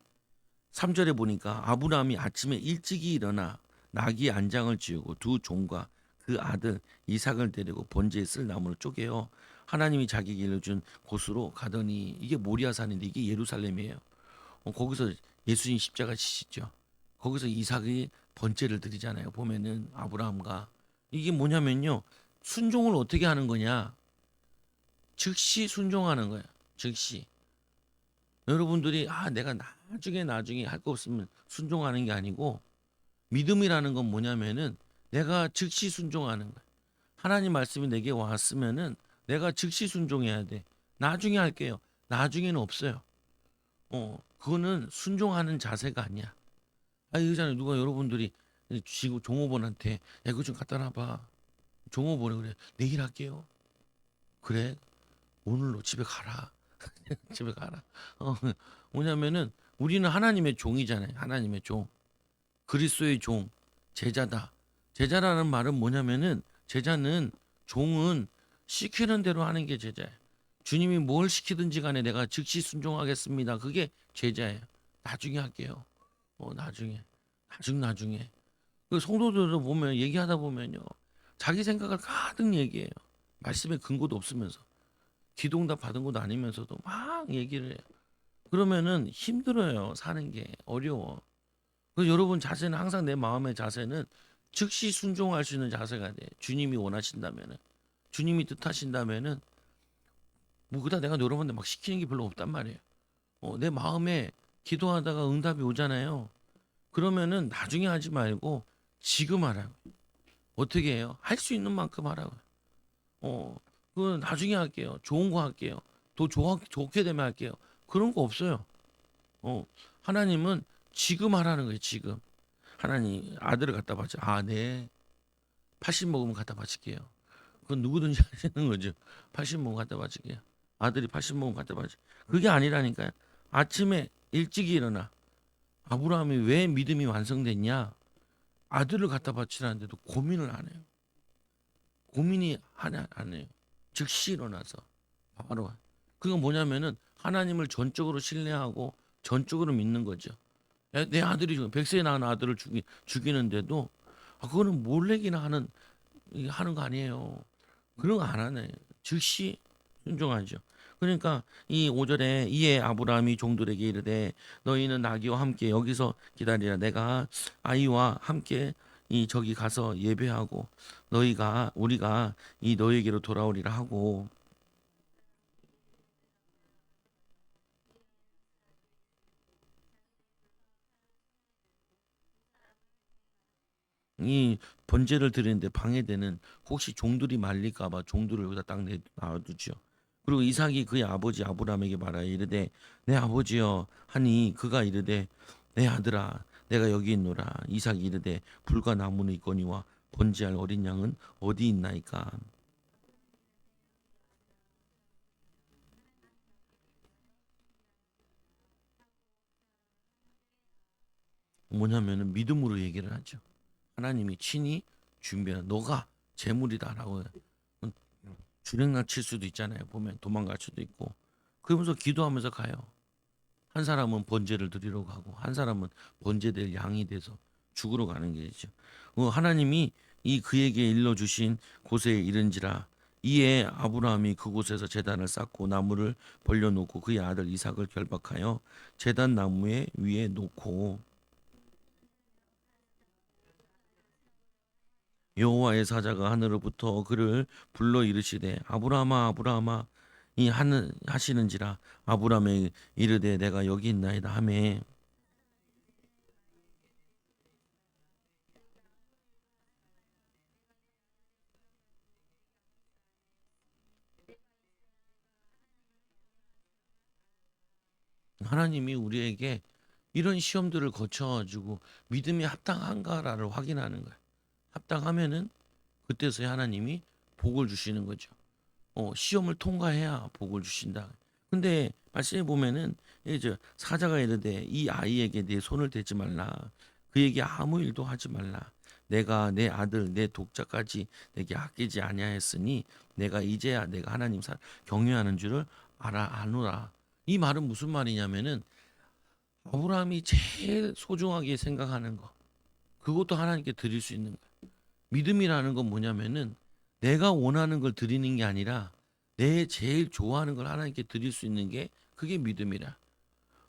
3절에 보니까 아브라함이 아침에 일찍이 일어나 나귀 안장을 지우고 두 종과 그 아들 이삭을 데리고 번제에 쓸 나무를 쪼개어 하나님이 자기에게 일러준 곳으로 가더니 이게 모리아산인데 이게 예루살렘이에요. 거기서 예수님 십자가 지시죠. 거기서 이삭이 번제를 드리잖아요. 보면은 아브라함과 이게 뭐냐면요. 순종을 어떻게 하는 거냐? 즉시 순종하는 거예요. 즉시. 여러분들이 내가 나중에 할 거 없으면 순종하는 게 아니고 믿음이라는 건 뭐냐면은 내가 즉시 순종하는 거예요. 하나님 말씀이 내게 왔으면은 내가 즉시 순종해야 돼. 나중에 할게요. 나중에는 없어요. 그거는 순종하는 자세가 아니야. 이거잖아요. 누가 여러분들이 지금 종업원한테 야, 이거 좀 갖다 놔봐. 종업원이 그래. 내일 할게요. 그래. 오늘로 집에 가라. 집에 가라. 뭐냐면은 우리는 하나님의 종이잖아요. 하나님의 종. 그리스도의 종. 제자다. 제자라는 말은 뭐냐면은 제자는 종은 시키는 대로 하는 게 제자예요. 주님이 뭘 시키든지 간에 내가 즉시 순종하겠습니다. 그게 제자예요. 나중에 할게요. 나중에. 나중에. 그 성도들을 보면 얘기하다 보면요. 자기 생각을 가득 얘기해요. 말씀에 근거도 없으면서. 기도응답 받은 것도 아니면서도 막 얘기를 해요. 그러면은 힘들어요. 사는 게 어려워. 그래서 여러분 자세는 항상 내 마음의 자세는 즉시 순종할 수 있는 자세가 돼. 주님이 원하신다면은, 주님이 뜻하신다면은 뭐 그다 내가 여러분들 막 시키는 게 별로 없단 말이에요. 내 마음에 기도하다가 응답이 오잖아요. 그러면은 나중에 하지 말고 지금 하라고. 어떻게 해요? 할 수 있는 만큼 하라고. 어, 그건 나중에 할게요. 좋은 거 할게요. 더 좋게 되면 할게요. 그런 거 없어요. 어, 하나님은 지금 하라는 거예요. 지금. 하나님 아들을 갖다 바쳐. 네. 80 먹으면 갖다 바칠게요. 그건 누구든지 하시는 거죠. 80 먹으면 갖다 바칠게요. 아들이 80 먹으면 갖다 바쳐. 그게 아니라니까요. 아침에 일찍 일어나. 아브라함이 왜 믿음이 완성됐냐? 아들을 갖다 바치라는데도 고민을 안 해요. 고민이 하나 안 해요. 즉시 일어나서 바로. 그건 뭐냐면은 하나님을 전적으로 신뢰하고 전적으로 믿는 거죠. 내 아들이 100세에 낳은 아들을 죽이는데도 그거는 몰래기나 하는 거 아니에요. 그런 거 안 하네. 즉시 순종하죠. 그러니까 이 5절에 이에 아브라함이 종들에게 이르되 너희는 나귀와 함께 여기서 기다리라. 내가 아이와 함께 이 저기 가서 예배하고 우리가 이 너희에게로 돌아오리라 하고 이 번제를 드리는데 방해되는 혹시 종들이 말릴까 봐 종들을 여기다 딱 놔두죠. 그리고 이삭이 그의 아버지 아브라함에게 말하여 이르되 내 아버지여 하니 그가 이르되 내 아들아 내가 여기 있노라. 이삭이 이르되 불과 나무는 있거니와 번제할 어린 양은 어디 있나이까. 뭐냐면은 믿음으로 얘기를 하죠. 하나님이 친히 준비한 너가 재물이다라고 주랭랑 칠 수도 있잖아요. 보면 도망갈 수도 있고 그러면서 기도하면서 가요. 한 사람은 번제를 드리러 가고 한 사람은 번제될 양이 돼서 죽으러 가는 길이죠. 하나님이 이 그에게 일러 주신 곳에 이른지라 이에 아브라함이 그곳에서 제단을 쌓고 나무를 벌려놓고 그의 아들 이삭을 결박하여 제단 나무에 위에 놓고 여호와의 사자가 하늘로부터 그를 불러 이르시되 아브라함아 아브라함아 이 하는 하시는지라 아브라함에 이르되 내가 여기 있나이다 하매 하나님이 우리에게 이런 시험들을 거쳐가지고 믿음이 합당한가를 확인하는 거예요. 합당하면은 그때서야 하나님이 복을 주시는 거죠. 시험을 통과해야 복을 주신다. 근데 말씀해 보면은 이제 사자가 이르되 이 아이에게 내 손을 대지 말라. 그에게 아무 일도 하지 말라. 내가 내 아들 내 독자까지 내게 아끼지 아니하였으니 내가 이제야 내가 하나님 경외하는 줄을 아노라. 이 말은 무슨 말이냐면은 아브라함이 제일 소중하게 생각하는 거 그것도 하나님께 드릴 수 있는 거예요. 믿음이라는 건 뭐냐면은 내가 원하는 걸 드리는 게 아니라 내 제일 좋아하는 걸 하나님께 드릴 수 있는 게 그게 믿음이라.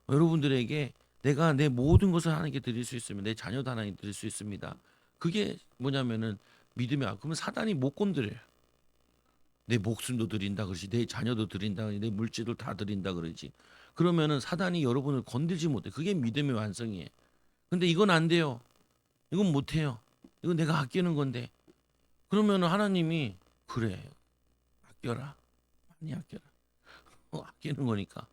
여러분들에게 내가 내 모든 것을 하나님께 드릴 수 있으면 내 자녀도 하나님께 드릴 수 있습니다. 그게 뭐냐면은 믿음이야. 그러면 사단이 못 건드려요. 내 목숨도 드린다 그러지, 내 자녀도 드린다 그러지, 내 물질도 다 드린다 그러지. 그러면은 사단이 여러분을 건들지 못해. 그게 믿음의 완성이에요. 근데 이건 안 돼요. 이건 못 해요. 이건 내가 아끼는 건데. 그러면은 하나님이 그래 아껴라 많이 아껴라 아끼는 거니까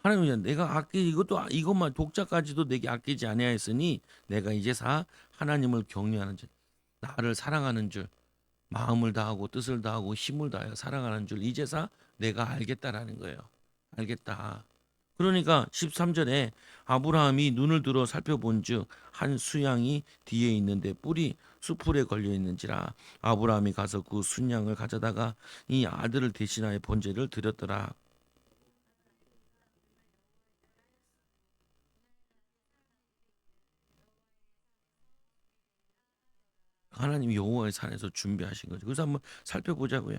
하나님은 내가 이것도 이것만 독자까지도 내게 아끼지 아니하였으니 내가 이제사 하나님을 경외하는 줄 나를 사랑하는 줄 마음을 다하고 뜻을 다하고 힘을 다하여 사랑하는 줄 이제사 내가 알겠다라는 거예요. 알겠다. 그러니까 13절에 아브라함이 눈을 들어 살펴본즉 한 수양이 뒤에 있는데 뿔이 수풀에 걸려 있는지라 아브라함이 가서 그 순양을 가져다가 이 아들을 대신하여 번제를 드렸더라. 하나님 여호와의 산에서 준비하신 거죠. 그래서 한번 살펴보자고요.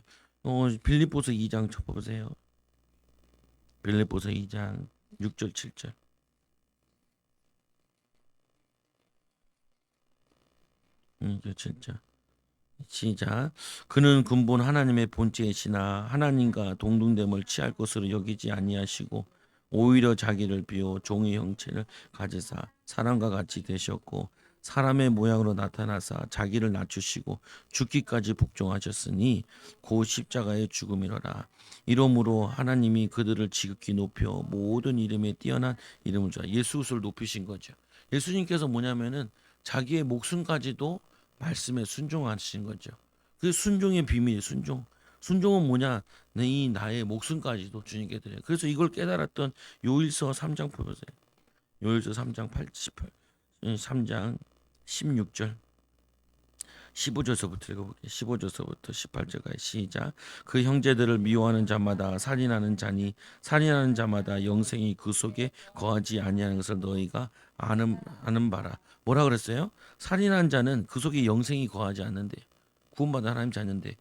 빌립보서 2장 쳐보세요. 빌립보서 2장 6절 7절. 진짜 시작. 그는 근본 하나님의 본체이시나 하나님과 동등됨을 취할 것으로 여기지 아니하시고 오히려 자기를 비워 종의 형체를 가지사 사람과 같이 되셨고 사람의 모양으로 나타나사 자기를 낮추시고 죽기까지 복종하셨으니 고 십자가의 죽음이로라. 이러므로 하나님이 그들을 지극히 높여 모든 이름에 뛰어난 이름을 주사 예수를 높이신 거죠. 예수님께서 뭐냐면은 자기의 목숨까지도 말씀에 순종하신 거죠. 그 순종의 비밀, 순종은 뭐냐? 이 나의 목숨까지도 주님께 드려요. 그래서 이걸 깨달았던 요일서 3장 보세요. 요일서 3장 88, 3장 16절, 15절서부터 읽어볼게요. 15절서부터 18절까지 시작. 그 형제들을 미워하는 자마다 살인하는 자니 살인하는 자마다 영생이 그 속에 거하지 아니하는 것을 너희가 아는 바라. 뭐라 그랬어요? 살인한 자는 그 속에 영생이 거하지 않는데 구원받은 하나님 자녀인데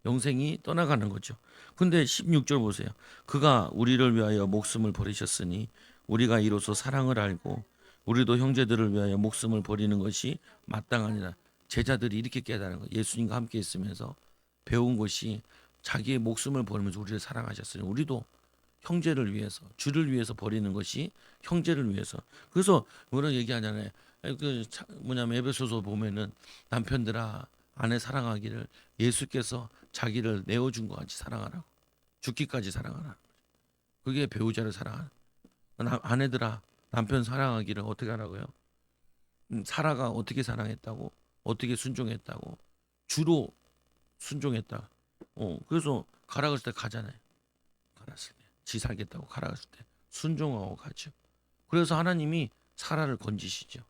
영생이 떠나가는 거죠. 근데 16절 보세요. 그가 우리를 위하여 목숨을 버리셨으니 우리가 이로써 사랑을 알고 우리도 형제들을 위하여 목숨을 버리는 것이 마땅하니라. 제자들이 이렇게 깨달은 거예요. 예수님과 함께 있으면서 배운 것이 자기의 목숨을 버리면서 우리를 사랑하셨으니 우리도 형제를 위해서 주를 위해서 버리는 것이 형제를 위해서. 그래서 뭐라 얘기하잖아요. 뭐냐면 에베소서 보면은 남편들아 아내 사랑하기를 예수께서 자기를 내어준 것 같이 사랑하라고, 죽기까지 사랑하라. 그게 배우자를 사랑하는. 아내들아 남편 사랑하기를 어떻게 하라고요? 사라가 어떻게 사랑했다고? 어떻게 순종했다고? 주로 순종했다. 그래서 가라 그랬을 때 가잖아요. 가랐을 때, 지 살겠다고 가라 그랬을 때 순종하고 가죠. 그래서 하나님이 사라를 건지시죠.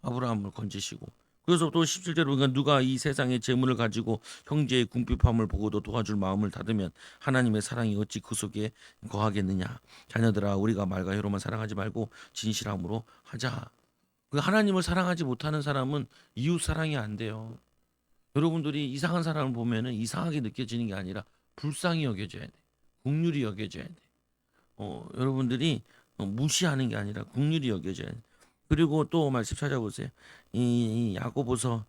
아브라함을 건지시고. 그래서 또 17절에 보니까 누가 이 세상의 재물을 가지고 형제의 궁핍함을 보고도 도와줄 마음을 닫으면 하나님의 사랑이 어찌 그 속에 거하겠느냐. 자녀들아 우리가 말과 혀로만 사랑하지 말고 진실함으로 하자. 그 하나님을 사랑하지 못하는 사람은 이웃 사랑이 안 돼요. 여러분들이 이상한 사람을 보면은 이상하게 느껴지는 게 아니라 불쌍히 여겨져야 돼. 국률이 여겨져야 돼. 여러분들이 무시하는 게 아니라 국률이 여겨져야 돼. 그리고 또 말씀 찾아보세요. 이 야고보서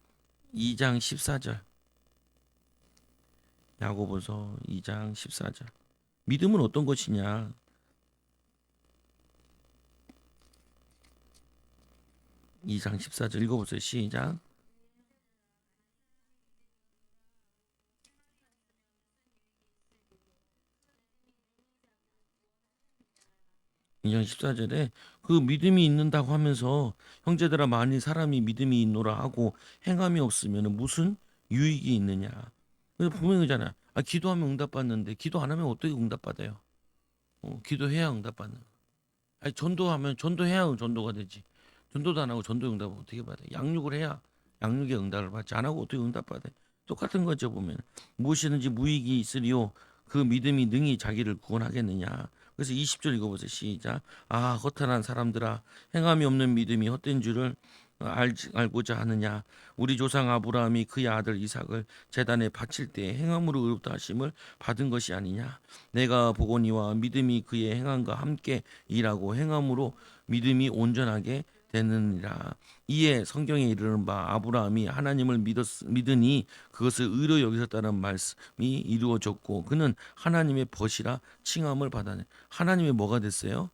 2장 14절. 야고보서 2장 14절. 믿음은 어떤 것이냐? 2장 14절 읽어보세요. 시작. 2장 14절에 그 믿음이 있는다고 하면서 형제들아 만일 사람이 믿음이 있노라 하고 행함이 없으면 무슨 유익이 있느냐. 그래서 분명히 그잖아. 기도하면 응답받는데 기도 안 하면 어떻게 응답받아요? 기도해야 응답받는. 아니 전도하면 전도해야 전도가 되지. 전도도 안 하고 전도 응답을 어떻게 받아? 양육을 해야 양육의 응답을 받지. 안 하고 어떻게 응답받아? 똑같은 거죠 보면. 무엇이든지 무익이 있으리요 그 믿음이 능히 자기를 구원하겠느냐. 그래서 20절 읽어보세요. 시작. 허탄한 사람들아 행함이 없는 믿음이 헛된 줄을 알고자 하느냐. 우리 조상 아브라함이 그의 아들 이삭을 제단에 바칠 때 행함으로 의롭다 하심을 받은 것이 아니냐. 내가 보거니와 믿음이 그의 행함과 함께 일하고 행함으로 믿음이 온전하게 되느니라. 이에 성경에 이르는 바 아브라함이 하나님을 믿으니 그것을 의로 여기셨다는 말씀이 이루어졌고 그는 하나님의 벗이라 칭함을 받았네. 하나님의 뭐가 됐어요?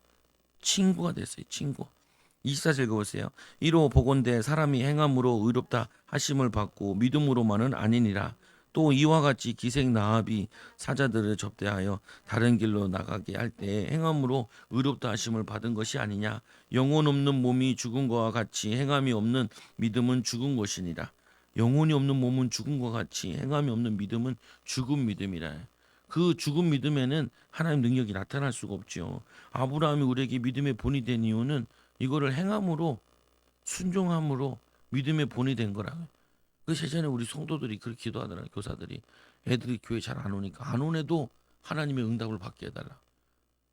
친구가 됐어요. 친구. 24절 읽어보세요. 이로 보건대 사람이 행함으로 의롭다 하심을 받고 믿음으로만은 아니니라. 또 이와 같이 기생 나합이 사자들을 접대하여 다른 길로 나가게 할 때 행함으로 의롭다 하심을 받은 것이 아니냐. 영혼 없는 몸이 죽은 것과 같이 행함이 없는 믿음은 죽은 것이니라. 영혼이 없는 몸은 죽은 것과 같이 행함이 없는 믿음은 죽은 믿음이라. 그 죽은 믿음에는 하나님 능력이 나타날 수가 없죠. 아브라함이 우리에게 믿음의 본이 된 이유는 이거를 행함으로 순종함으로 믿음의 본이 된 거라. 그 예전에 우리 성도들이 그렇게 기도하더라. 교사들이 애들이 교회 잘 안 오니까 안 오네도 하나님의 응답을 받게 해달라.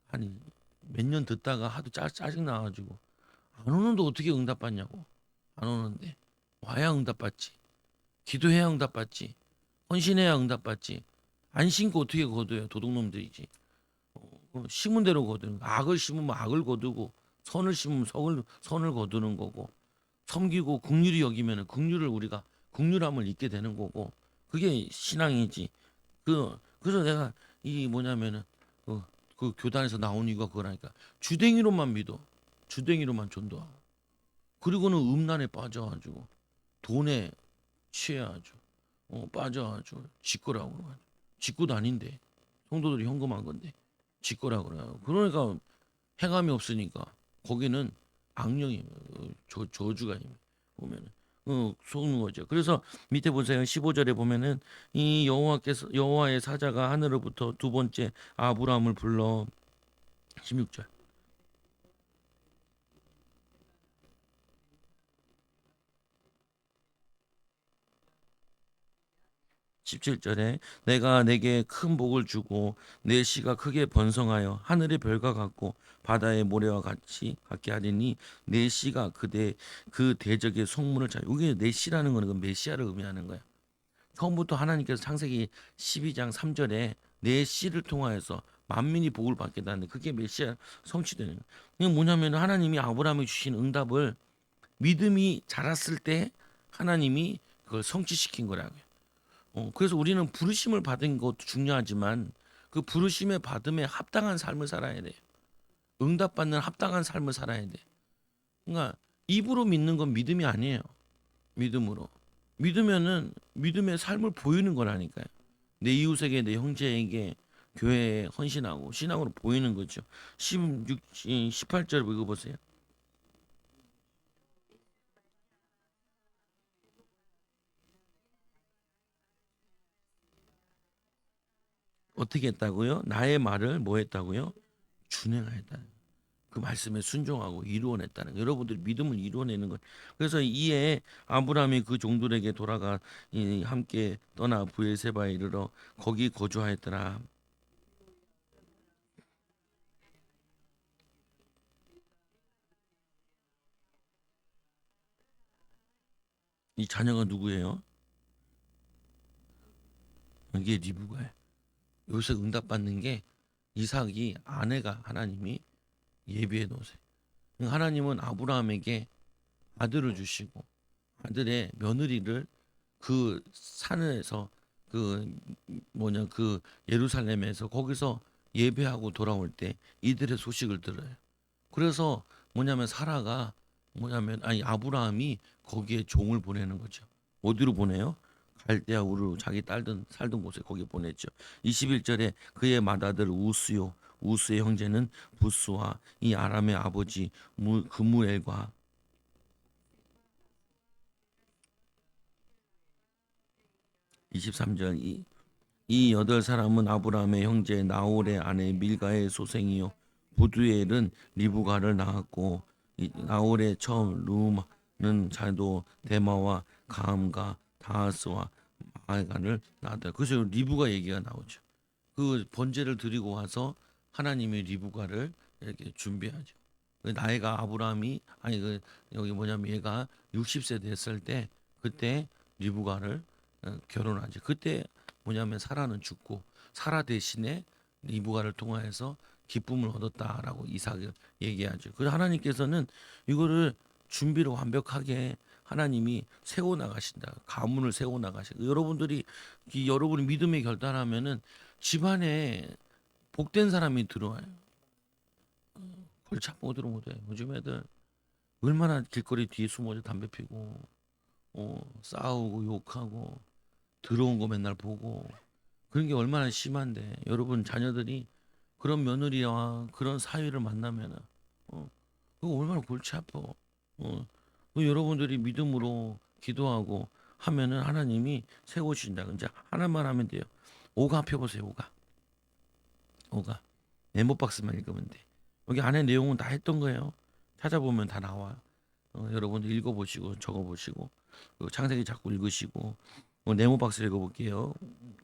아니 몇 년 듣다가 하도 짜증 나가지고 안 오는데 어떻게 응답받냐고. 안 오는데 와야 응답받지. 기도해야 응답받지. 헌신해야 응답받지. 안 신고 어떻게 거둬요? 도둑놈들이지. 심은 대로 거두는 거. 악을 심으면 악을 거두고 선을 심으면 선을 거두는 거고 섬기고 긍휼히 여기면은 긍휼을 우리가 긍휼함을 잊게 되는 거고 그게 신앙이지. 그래서 내가 이 뭐냐면은 그 교단에서 나온 이유가 그거라니까. 주댕이로만 믿어. 주댕이로만 전도하고 그리고는 음란에 빠져가지고 돈에 취해가지고 빠져가지고 짓거라고 그러고 짓고도 아닌데 성도들이 헌금한 건데 짓거라고 그래요. 그러니까 행함이 없으니까 거기는 악령이 저주가 보면은 속는 거죠. 그래서 밑에 보세요. 15절에 보면은 이 여호와의 사자가 하늘로부터 두 번째 아브라함을 불러 16절 17절에 내가 내게 큰 복을 주고 내 씨가 크게 번성하여 하늘의 별과 같고 바다의 모래와 같이 같게 하리니 내 씨가 그 대적의 속문을 잘. 이게 내 씨라는 거는 그 메시아를 의미하는 거야. 처음부터 하나님께서 창세기 12장 3절에 내 씨를 통하여서 만민이 복을 받게 하는데 그게 메시아 성취되는 거예요. 이게 뭐냐면 하나님이 아브라함이 주신 응답을 믿음이 자랐을 때 하나님이 그걸 성취시킨 거라고요. 그래서 우리는 부르심을 받은 것도 중요하지만 그 부르심의 받음에 합당한 삶을 살아야 돼요. 응답받는 합당한 삶을 살아야 돼. 그러니까 입으로 믿는 건 믿음이 아니에요. 믿음으로. 믿으면은 믿음의 삶을 보이는 거라니까요. 내 이웃에게 내 형제에게 교회에 헌신하고 신앙으로 보이는 거죠. 16, 18절 읽어보세요. 어떻게 했다고요? 나의 말을 뭐 했다고요? 준행하였다는 거예요. 그 말씀에 순종하고 이루어냈다는 거예요. 여러분들이 믿음을 이루어내는 것. 그래서 이에 아브라함이 그 종들에게 돌아가 함께 떠나 부엘세바에 이르러 거기 거주하였더라. '이 자녀가 누구예요?' 이게 리브가예요. 여기서 응답받는 게 이삭이 아내가 하나님이 예비해 놓으세요. 하나님은 아브라함에게 아들을 주시고 아들의 며느리를 그 산에서 그 그 예루살렘에서 거기서 예배하고 돌아올 때 이들의 소식을 들어요. 그래서 사라가 아니 아브라함이 거기에 종을 보내는 거죠. 어디로 보내요? 갈대아 우르 자기 딸든 살던 곳에 거기 보냈죠. 21절에 그의 맏아들 우스요 우스의 형제는 부스와 이 아람의 아버지 그무엘과 23절 이 여덟 사람은 아브라함의 형제 나홀의 아내 밀가의 소생이요 부두엘은 리브가를 낳았고 나홀의 처음 르우마는 자도 데마와 가함과 다하스와 마아간을 낳았다. 그래서 리브가 얘기가 나오죠. 그 번제를 드리고 와서 하나님의 리브가를 이렇게 준비하죠. 그 나이가 아브라함이 아니 여기 얘가 60세 됐을 때 그때 리브가를 결혼하죠. 그때 사라는 죽고 사라 대신에 리브가를 통하여서 기쁨을 얻었다라고 이삭을 얘기하죠. 그래서 하나님께서는 이거를 준비를 완벽하게 하나님이 세워 나가신다. 가문을 세워 나가신다. 여러분들이 여러분이 믿음에 결단하면은 집안에 복된 사람이 들어와요. 골치 아프고 들어오면 돼. 요즘 애들 얼마나 길거리 뒤에 숨어서 담배 피고 싸우고 욕하고 들어온 거 맨날 보고 그런 게 얼마나 심한데 여러분 자녀들이 그런 며느리와 그런 사위를 만나면은 그거 얼마나 골치 아파. 여러분들이 믿음으로 기도하고 하면은 하나님이 세워주신다. 이제 하나만 하면 돼요. 오가 펴보세요. 오가 메모박스만 읽으면 돼. 여기 안에 내용은 다 했던 거예요. 찾아보면 다 나와. 여러분들 읽어보시고 적어보시고 창세기 자꾸 읽으시고 네모박스 읽어볼게요.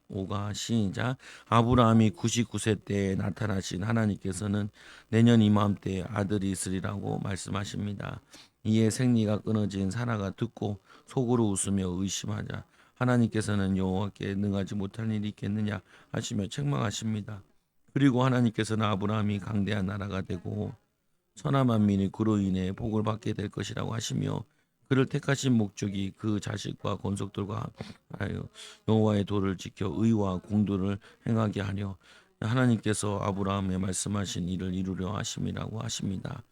5가 시작. 아브라함이 99세 때에 나타나신 하나님께서는 내년 이맘때 아들이 있으리라고 말씀하십니다. 이에 생리가 끊어진 사라가 듣고 속으로 웃으며 의심하자 하나님께서는 여호와께 능하지 못할 일이 있겠느냐 하시며 책망하십니다. 그리고 하나님께서는 아브라함이 강대한 나라가 되고 천하 만민이 그로 인해 복을 받게 될 것이라고 하시며 그를 택하신 목적이 그 자식과 권속들과 여호와의 도를 지켜 의와 공도를 행하게 하려 하나님께서 아브라함에 말씀하신 일을 이루려 하심이라고 하십니다.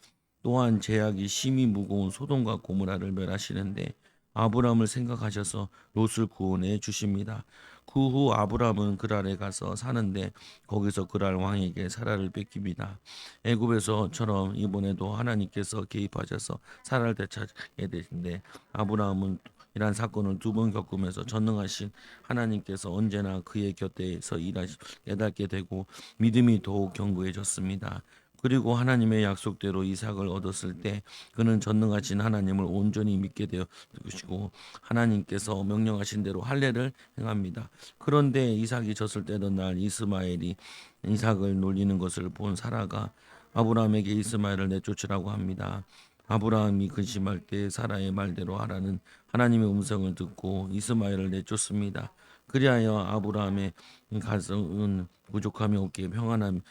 또한 제약이 심히 무거운 소돔과 고모라를 멸하시는데 아브라함을 생각하셔서 롯을 구원해 주십니다. 그 후 아브라함은 그랄에 가서 사는데 거기서 그랄 왕에게 사라를 뺏깁니다. 애굽에서처럼 이번에도 하나님께서 개입하셔서 사라를 되찾게 되신데 아브라함은 이러한 사건을 두 번 겪으면서 전능하신 하나님께서 언제나 그의 곁에서 일하시 깨닫게 되고 믿음이 더욱 견고해졌습니다. 그리고 하나님의 약속대로 이삭을 얻었을 때 그는 전능하신 하나님을 온전히 믿게 되어 것이고 하나님께서 명령하신 대로 할례를 행합니다. 그런데 이삭이 졌을 때던 날 이스마엘이 이삭을 놀리는 것을 본 사라가 아브라함에게 이스마엘을 내쫓으라고 합니다. 아브라함이 근심할 때 사라의 말대로 하라는 하나님의 음성을 듣고 이스마엘을 내쫓습니다. 그리하여 아브라함의 가정은 부족함이 없게 평안함에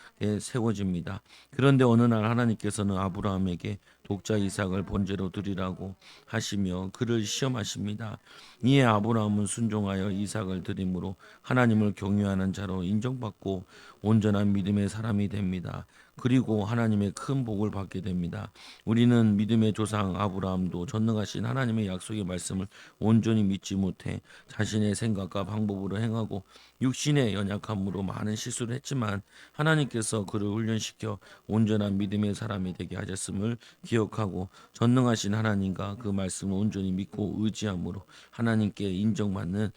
세워집니다. 그런데 어느 날 하나님께서는 아브라함에게 독자 이삭을 번제로 드리라고 하시며 그를 시험하십니다. 이에 아브라함은 순종하여 이삭을 드림으로 하나님을 경외하는 자로 인정받고 온전한 믿음의 사람이 됩니다. 그리고 하나님의 큰 복을 받게 됩니다. 우리는 믿음의 조상 아브라함도 전능하신 하나님의 약속의 말씀을 온전히 믿지 못해 자신의 생각과 방법으로 행하고 육신의 연약함으로 많은 실수를 했지만 하나님께서 그를 훈련시켜 온전한 믿음의 사람이 되게 하셨음을 기억하고 전능하신 하나님과 그 말씀을 온전히 믿고 의지함으로 하나님께 인정받는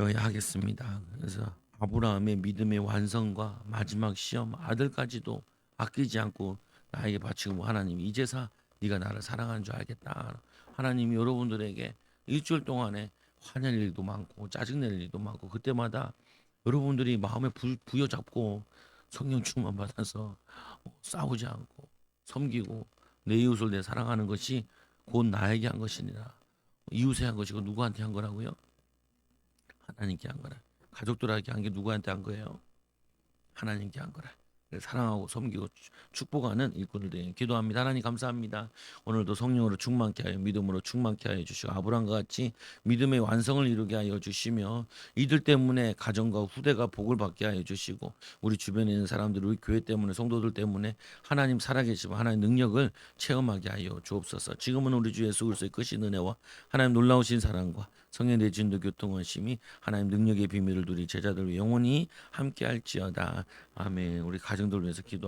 여야 하겠습니다. 그래서 아브라함의 믿음의 완성과 마지막 시험 아들까지도 아끼지 않고 나에게 바치고 하나님 이제서 네가 나를 사랑하는 줄 알겠다. 하나님이 여러분들에게 일주일 동안에 화낼 일도 많고 짜증낼 일도 많고 그때마다 여러분들이 마음에 부여잡고 성령 충만 받아서 싸우지 않고 섬기고 내 이웃을 내 사랑하는 것이 곧 나에게 한 것이니라. 이웃에 한 것이고 누구한테 한 거라고요? 하나님께 한 거라. 가족들에게 한 게 누구한테 한 거예요? 하나님께 한 거라. 사랑하고 섬기고 축복하는 일꾼을 되게 기도합니다. 하나님 감사합니다. 오늘도 성령으로 충만케 하여 믿음으로 충만케 하여 주시고 아브라함과 같이 믿음의 완성을 이루게 하여 주시며 이들 때문에 가정과 후대가 복을 받게 하여 주시고 우리 주변에 있는 사람들 우리 교회 때문에 성도들 때문에 하나님 살아계시고 하나님 능력을 체험하게 하여 주옵소서. 지금은 우리 주 예수 그리스도의 크신 은혜와 하나님 놀라우신 사랑과 성령 내진도 교통하심이 하나님 능력의 비밀을 누리 제자들 영원히 함께할지어다. 아멘. 우리 가정들 위해서 기도합니다.